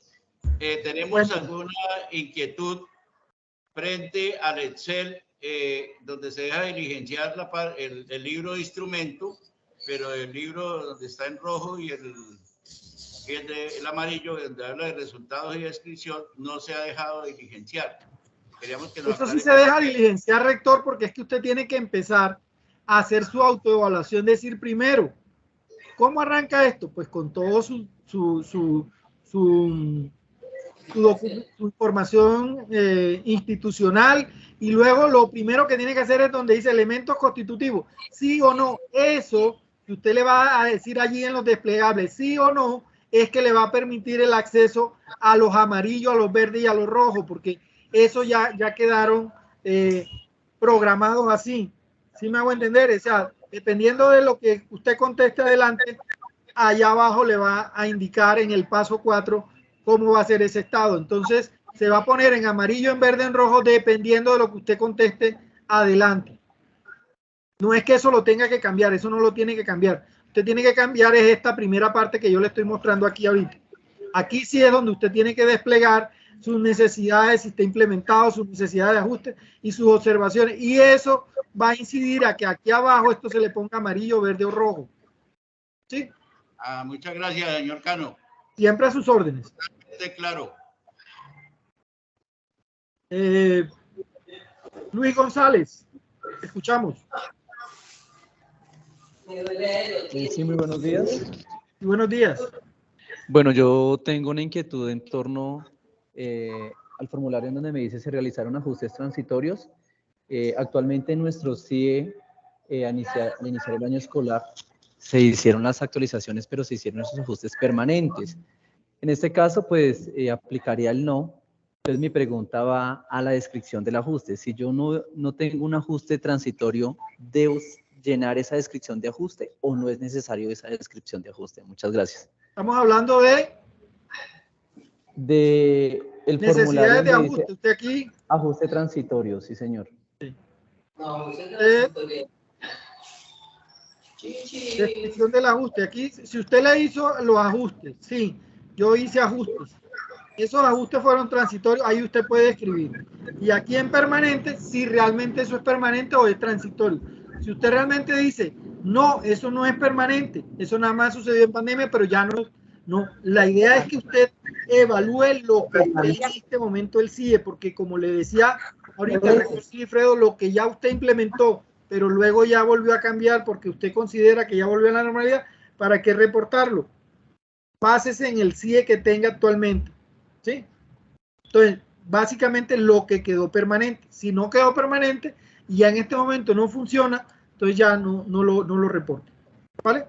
Tenemos alguna inquietud frente al Excel, donde se deja diligenciar el libro de instrumento, pero el libro donde está en rojo y el amarillo, donde habla de resultados y descripción, no se ha dejado diligenciar. Queríamos que nos Eso sí se deja diligenciar, rector, porque es que usted tiene que empezar a hacer su autoevaluación, decir primero, ¿cómo arranca esto? Pues con todo su información institucional y luego lo primero que tiene que hacer es donde dice elementos constitutivos, sí o no, eso que usted le va a decir allí en los desplegables, sí o no, es que le va a permitir el acceso a los amarillos, a los verdes y a los rojos, porque eso ya quedaron programados así. ¿Sí me hago entender? O sea, dependiendo de lo que usted conteste adelante, allá abajo le va a indicar en el paso 4 cómo va a ser ese estado. Entonces, se va a poner en amarillo, en verde, en rojo, dependiendo de lo que usted conteste adelante. No es que eso lo tenga que cambiar, eso no lo tiene que cambiar. Usted tiene que cambiar es esta primera parte que yo le estoy mostrando aquí ahorita. Aquí sí es donde usted tiene que desplegar sus necesidades, si está implementado, sus necesidades de ajuste y sus observaciones. Y eso va a incidir a que aquí abajo esto se le ponga amarillo, verde o rojo. ¿Sí? Muchas gracias, señor Cano. Siempre a sus órdenes. Claro. Luis González, escuchamos. Sí, muy buenos días. Muy buenos días. Bueno, yo tengo una inquietud en torno al formulario en donde me dice se realizaron ajustes transitorios. Actualmente en nuestro CIE, al iniciar el año escolar, se hicieron las actualizaciones, pero se hicieron esos ajustes permanentes. En este caso, pues, aplicaría el no. Entonces, mi pregunta va a la descripción del ajuste. Si yo no tengo un ajuste transitorio, ¿debo llenar esa descripción de ajuste o no es necesario esa descripción de ajuste? Muchas gracias. Estamos hablando de el necesidades de ajuste. Usted aquí. Ajuste transitorio, sí, señor. Sí. Descripción del ajuste. Aquí, si usted le hizo los ajustes, sí, yo hice ajustes. Esos ajustes fueron transitorios, ahí usted puede escribir. Y aquí en permanente, si realmente eso es permanente o es transitorio. Si usted realmente dice, no, eso no es permanente, eso nada más sucedió en pandemia, pero ya no. La idea es que usted evalúe lo que en este momento el CIE, porque como le decía ahorita el rector Silifredo, lo que ya usted implementó, pero luego ya volvió a cambiar porque usted considera que ya volvió a la normalidad, ¿para qué reportarlo? Básese en el CIE que tenga actualmente. ¿Sí? Entonces, básicamente lo que quedó permanente. Si no quedó permanente y ya en este momento no funciona, entonces ya no lo reporte. ¿Vale?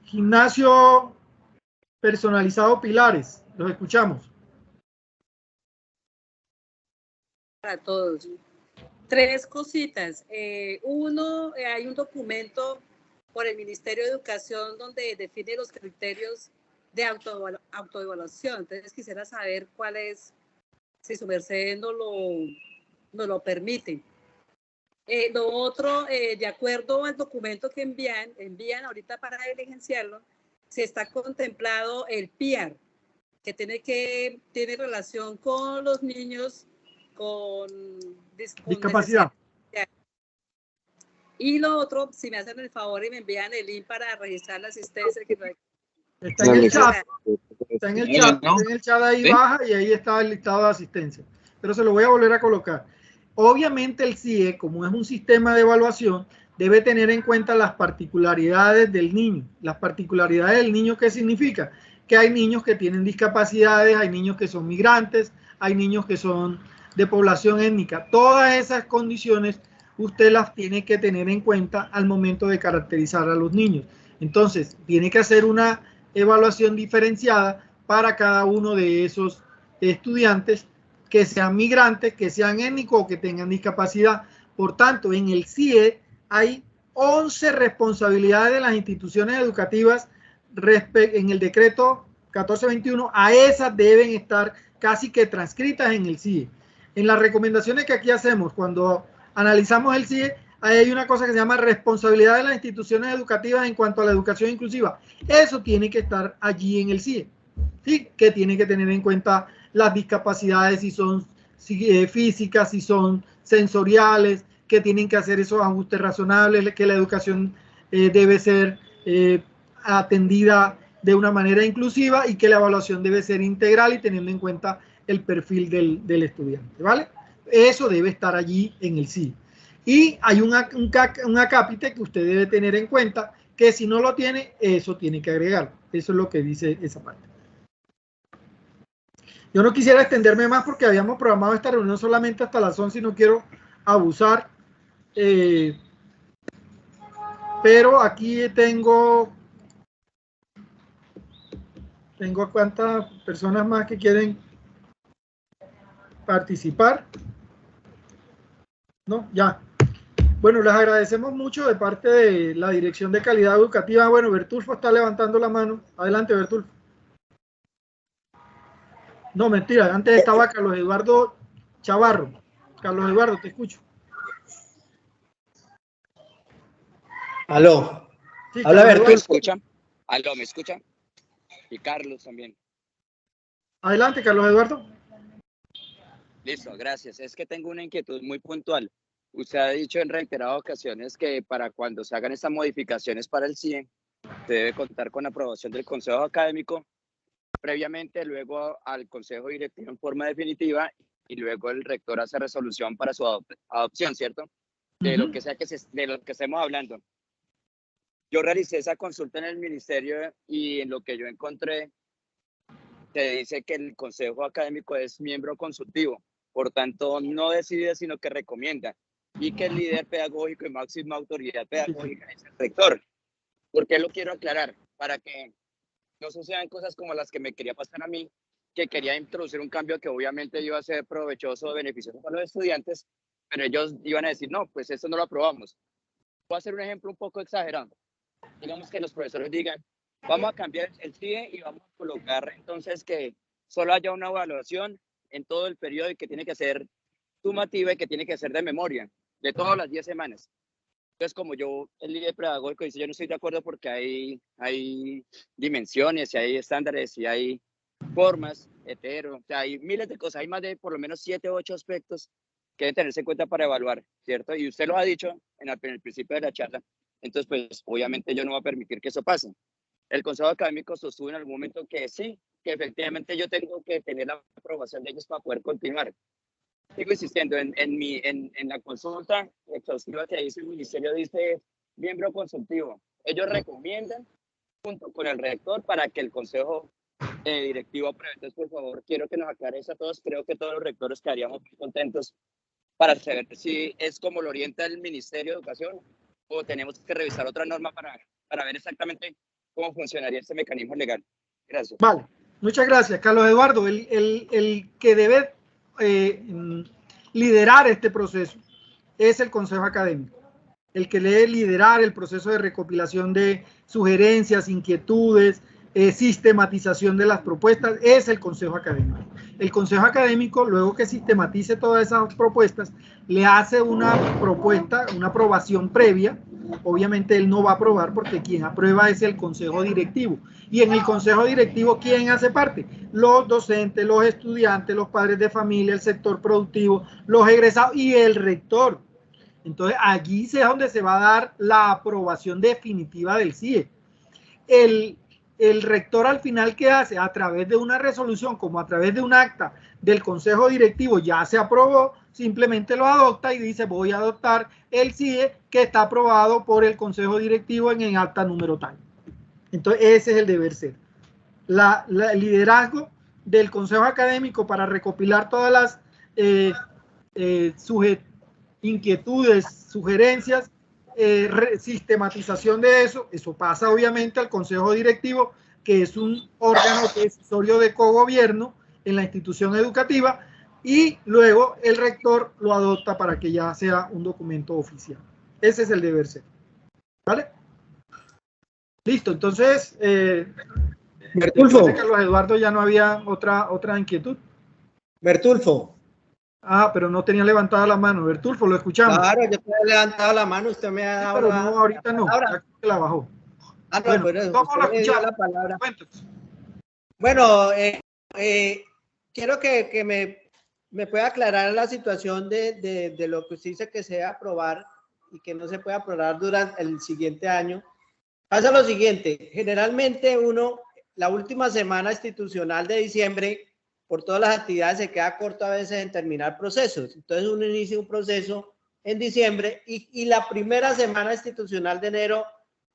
Gimnasio personalizado Pilares. Los escuchamos. Para todos. Tres cositas. Uno, hay un documento por el Ministerio de Educación donde define los criterios de autoevaluación. Entonces quisiera saber cuál es, si su merced no lo permite. Lo otro, de acuerdo al documento que envían ahorita para diligenciarlo, se está contemplado el PIAR, que tiene relación con los niños con discapacidad. Y lo otro, si me hacen el favor y me envían el link para registrar la asistencia. Está en el chat. Está en el chat, está en el chat ahí baja y ahí está el listado de asistencia. Pero se lo voy a volver a colocar. Obviamente el CIE, como es un sistema de evaluación, debe tener en cuenta las particularidades del niño. Las particularidades del niño, ¿qué significa? Que hay niños que tienen discapacidades, hay niños que son migrantes, hay niños que son de población étnica. Todas esas condiciones usted las tiene que tener en cuenta al momento de caracterizar a los niños. Entonces, tiene que hacer una evaluación diferenciada para cada uno de esos estudiantes, que sean migrantes, que sean étnicos o que tengan discapacidad. Por tanto, en el CIE hay 11 responsabilidades de las instituciones educativas en el decreto 1421. A esas deben estar casi que transcritas en el CIE. En las recomendaciones que aquí hacemos cuando analizamos el CIE, ahí hay una cosa que se llama responsabilidad de las instituciones educativas en cuanto a la educación inclusiva. Eso tiene que estar allí en el CIE, ¿sí? Que tiene que tener en cuenta las discapacidades, si son físicas, si son sensoriales, que tienen que hacer esos ajustes razonables, que la educación debe ser atendida de una manera inclusiva y que la evaluación debe ser integral y teniendo en cuenta el perfil del estudiante, ¿vale? Eso debe estar allí en el CIE. Y hay un acápite que usted debe tener en cuenta, que si no lo tiene, eso tiene que agregarlo. Eso es lo que dice esa parte. Yo no quisiera extenderme más porque habíamos programado esta reunión solamente hasta las 11 y no quiero abusar. Pero aquí tengo a cuántas personas más que quieren participar. No, ya. Bueno, les agradecemos mucho de parte de la Dirección de Calidad Educativa. Bueno, Bertulfo está levantando la mano. Adelante, Bertulfo. No, mentira, antes estaba Carlos Eduardo Chavarro. Carlos Eduardo, te escucho. Aló. Sí, Habla Bertulfo. ¿Me escuchan? Aló, ¿me escuchan? Y Carlos también. Adelante, Carlos Eduardo. Listo, gracias. Es que tengo una inquietud muy puntual. Usted ha dicho en reiteradas ocasiones que para cuando se hagan estas modificaciones para el CIE, se debe contar con la aprobación del Consejo Académico, previamente luego al Consejo Directivo en forma definitiva y luego el rector hace resolución para su adopción, ¿cierto? De lo que sea de lo que estemos hablando. Yo realicé esa consulta en el ministerio y en lo que yo encontré, se dice que el Consejo Académico es miembro consultivo, por tanto no decide sino que recomienda, y que el líder pedagógico y máxima autoridad pedagógica es el rector. ¿Por qué lo quiero aclarar? Para que no sucedan cosas como las que me quería pasar a mí, que quería introducir un cambio que obviamente iba a ser provechoso, beneficioso para los estudiantes, pero ellos iban a decir, no, pues esto no lo aprobamos. Voy a hacer un ejemplo un poco exagerado. Digamos que los profesores digan, vamos a cambiar el CIE y vamos a colocar entonces que solo haya una evaluación en todo el periodo y que tiene que ser sumativa y que tiene que ser de memoria, de todas las 10 semanas. Entonces, como yo, el líder pedagógico, dice, yo no estoy de acuerdo porque hay dimensiones y hay estándares y hay formas, o sea, hay miles de cosas, hay más de por lo menos 7 u 8 aspectos que deben tenerse en cuenta para evaluar, ¿cierto? Y usted lo ha dicho en el principio de la charla, entonces, pues, obviamente yo no voy a permitir que eso pase. El Consejo Académico sostuvo en algún momento que sí, que efectivamente yo tengo que tener la aprobación de ellos para poder continuar. Sigo insistiendo, en la consulta exhaustiva que dice el ministerio, dice miembro consultivo. Ellos recomiendan junto con el rector para que el consejo directivo apruebe. Entonces, por favor, quiero que nos aclares a todos. Creo que todos los rectores quedaríamos muy contentos para saber si es como lo orienta el Ministerio de Educación o tenemos que revisar otra norma para ver exactamente cómo funcionaría este mecanismo legal. Gracias. Vale, muchas gracias. Carlos Eduardo, el que debe liderar este proceso es el consejo académico, el que debe liderar el proceso de recopilación de sugerencias, inquietudes, sistematización de las propuestas, es el consejo académico. El consejo académico, luego que sistematice todas esas propuestas, le hace una propuesta, una aprobación previa. Obviamente él no va a aprobar porque quien aprueba es el consejo directivo. Y en el consejo directivo, ¿quién hace parte? Los docentes, los estudiantes, los padres de familia, el sector productivo, los egresados y el rector. Entonces allí es donde se va a dar la aprobación definitiva del CIE. El rector al final, ¿qué hace? A través de una resolución, como a través de un acta del consejo directivo ya se aprobó, simplemente lo adopta y dice voy a adoptar el CIE que está aprobado por el consejo directivo en el acta número tal. Entonces ese es el deber ser. El liderazgo del consejo académico para recopilar todas las inquietudes, sugerencias, sistematización de eso pasa obviamente al consejo directivo, que es un órgano decisorio de cogobierno en la institución educativa, y luego el rector lo adopta para que ya sea un documento oficial. Ese es el deber ser. ¿Vale? Listo, entonces, Bertulfo. Carlos Eduardo, ya no había otra inquietud. Bertulfo. Ah, pero no tenía levantada la mano. Bertulfo, lo escuchamos. Claro, yo te he levantado la mano, usted me ha dado pero no, ahorita no, ya que la bajó. Ah, no, bueno, vamos a escuchar la palabra. Bueno, quiero que me pueda aclarar la situación de lo que usted dice que se debe aprobar y que no se puede aprobar durante el siguiente año. Pasa lo siguiente, generalmente la última semana institucional de diciembre, por todas las actividades, se queda corto a veces en terminar procesos. Entonces uno inicia un proceso en diciembre y la primera semana institucional de enero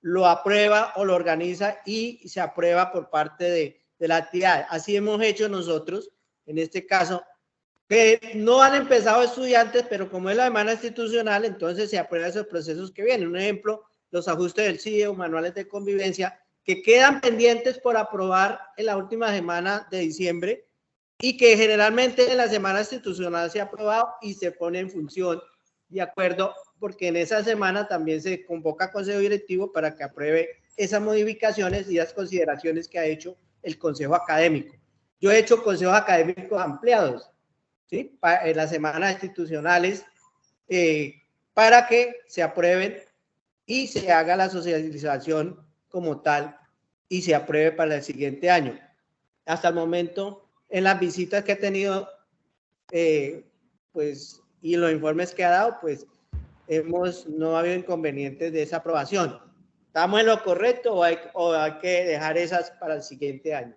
lo aprueba o lo organiza y se aprueba por parte de la actividad. Así hemos hecho nosotros, en este caso, que no han empezado estudiantes, pero como es la semana institucional, entonces se aprueban esos procesos que vienen. Un ejemplo, los ajustes del CIE o manuales de convivencia, que quedan pendientes por aprobar en la última semana de diciembre, y que generalmente en la semana institucional se ha aprobado y se pone en función de acuerdo, porque en esa semana también se convoca consejo directivo para que apruebe esas modificaciones y las consideraciones que ha hecho el consejo académico. Yo he hecho consejos académicos ampliados, ¿sí? En las semanas institucionales para que se aprueben y se haga la socialización como tal y se apruebe para el siguiente año. Hasta el momento, en las visitas que he tenido, pues, y los informes que ha dado, pues, no ha habido inconvenientes de esa aprobación. ¿Estamos en lo correcto o hay que dejar esas para el siguiente año?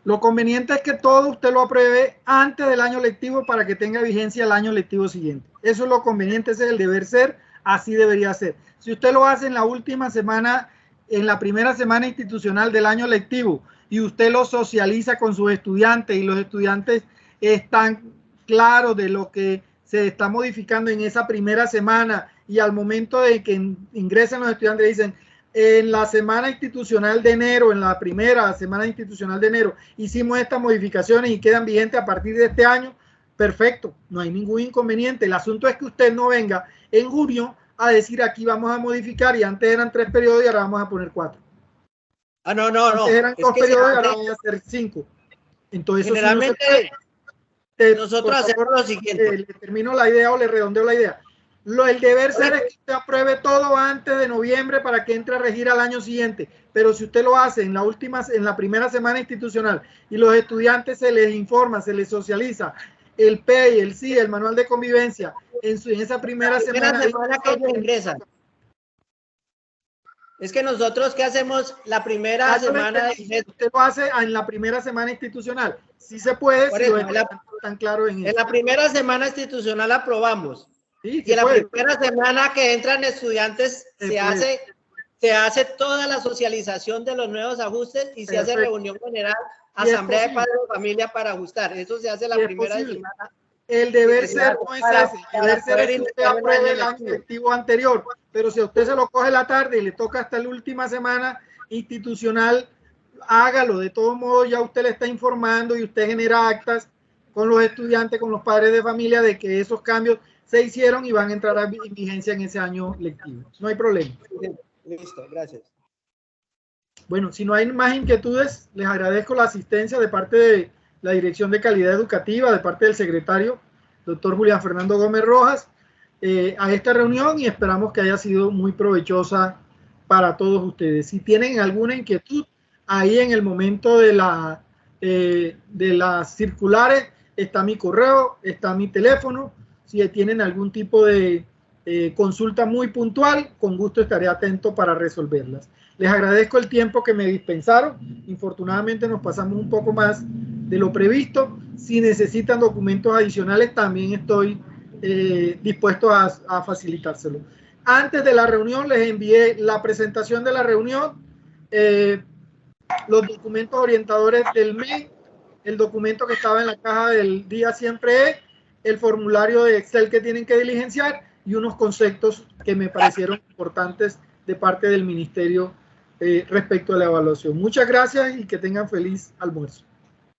Lo conveniente es que todo usted lo apruebe antes del año lectivo para que tenga vigencia el año lectivo siguiente. Eso es lo conveniente, ese es el deber ser, así debería ser. Si usted lo hace en la última semana, en la primera semana institucional del año lectivo, y usted lo socializa con sus estudiantes y los estudiantes están claros de lo que se está modificando en esa primera semana, y al momento de que ingresen los estudiantes dicen en la semana institucional de enero, en la primera semana institucional de enero hicimos estas modificaciones y quedan vigentes a partir de este año, perfecto, no hay ningún inconveniente. El asunto es que usted no venga en junio a decir aquí vamos a modificar y antes eran 3 periodos y ahora vamos a poner 4. Ah, no. Antes eran 2 periodos y ahora vamos a hacer 5. Entonces, generalmente nosotros hacemos lo siguiente. Le termino la idea o le redondeo la idea. El deber ser es que usted apruebe todo antes de noviembre para que entre a regir al año siguiente. Pero si usted lo hace en la primera semana institucional y los estudiantes se les informa, se les socializa el PEI, el CIE, el manual de convivencia en esa primera semana que ellos ingresan. Es que nosotros, ¿qué hacemos la primera semana? Usted lo hace en la primera semana institucional. Sí se puede, si lo tan claro en la primera semana institucional aprobamos. Sí, y en la primera semana que entran estudiantes se hace toda la socialización de los nuevos ajustes y se hace reunión general, asamblea de padres de familia para ajustar. Eso se hace la primera semana. El deber ser no es ese. El deber ser es que usted apruebe el año lectivo anterior. Pero si a usted se lo coge la tarde y le toca hasta la última semana institucional, hágalo. De todos modos, ya usted le está informando y usted genera actas con los estudiantes, con los padres de familia, de que esos cambios se hicieron y van a entrar a vigencia en ese año lectivo. No hay problema. Listo, gracias. Bueno, si no hay más inquietudes, les agradezco la asistencia de parte de la Dirección de Calidad Educativa, de parte del secretario, doctor Julián Fernando Gómez Rojas, a esta reunión, y esperamos que haya sido muy provechosa para todos ustedes. Si tienen alguna inquietud, ahí en el momento de las circulares está mi correo, está mi teléfono. Si tienen algún tipo de consulta muy puntual, con gusto estaré atento para resolverlas. Les agradezco el tiempo que me dispensaron. Infortunadamente nos pasamos un poco más de lo previsto. Si necesitan documentos adicionales, también estoy dispuesto a facilitárselo. Antes de la reunión les envié la presentación de la reunión, los documentos orientadores del MEN, el documento que estaba en la caja del día siempre es, el formulario de Excel que tienen que diligenciar y unos conceptos que me parecieron importantes de parte del Ministerio respecto a la evaluación. Muchas gracias y que tengan feliz almuerzo.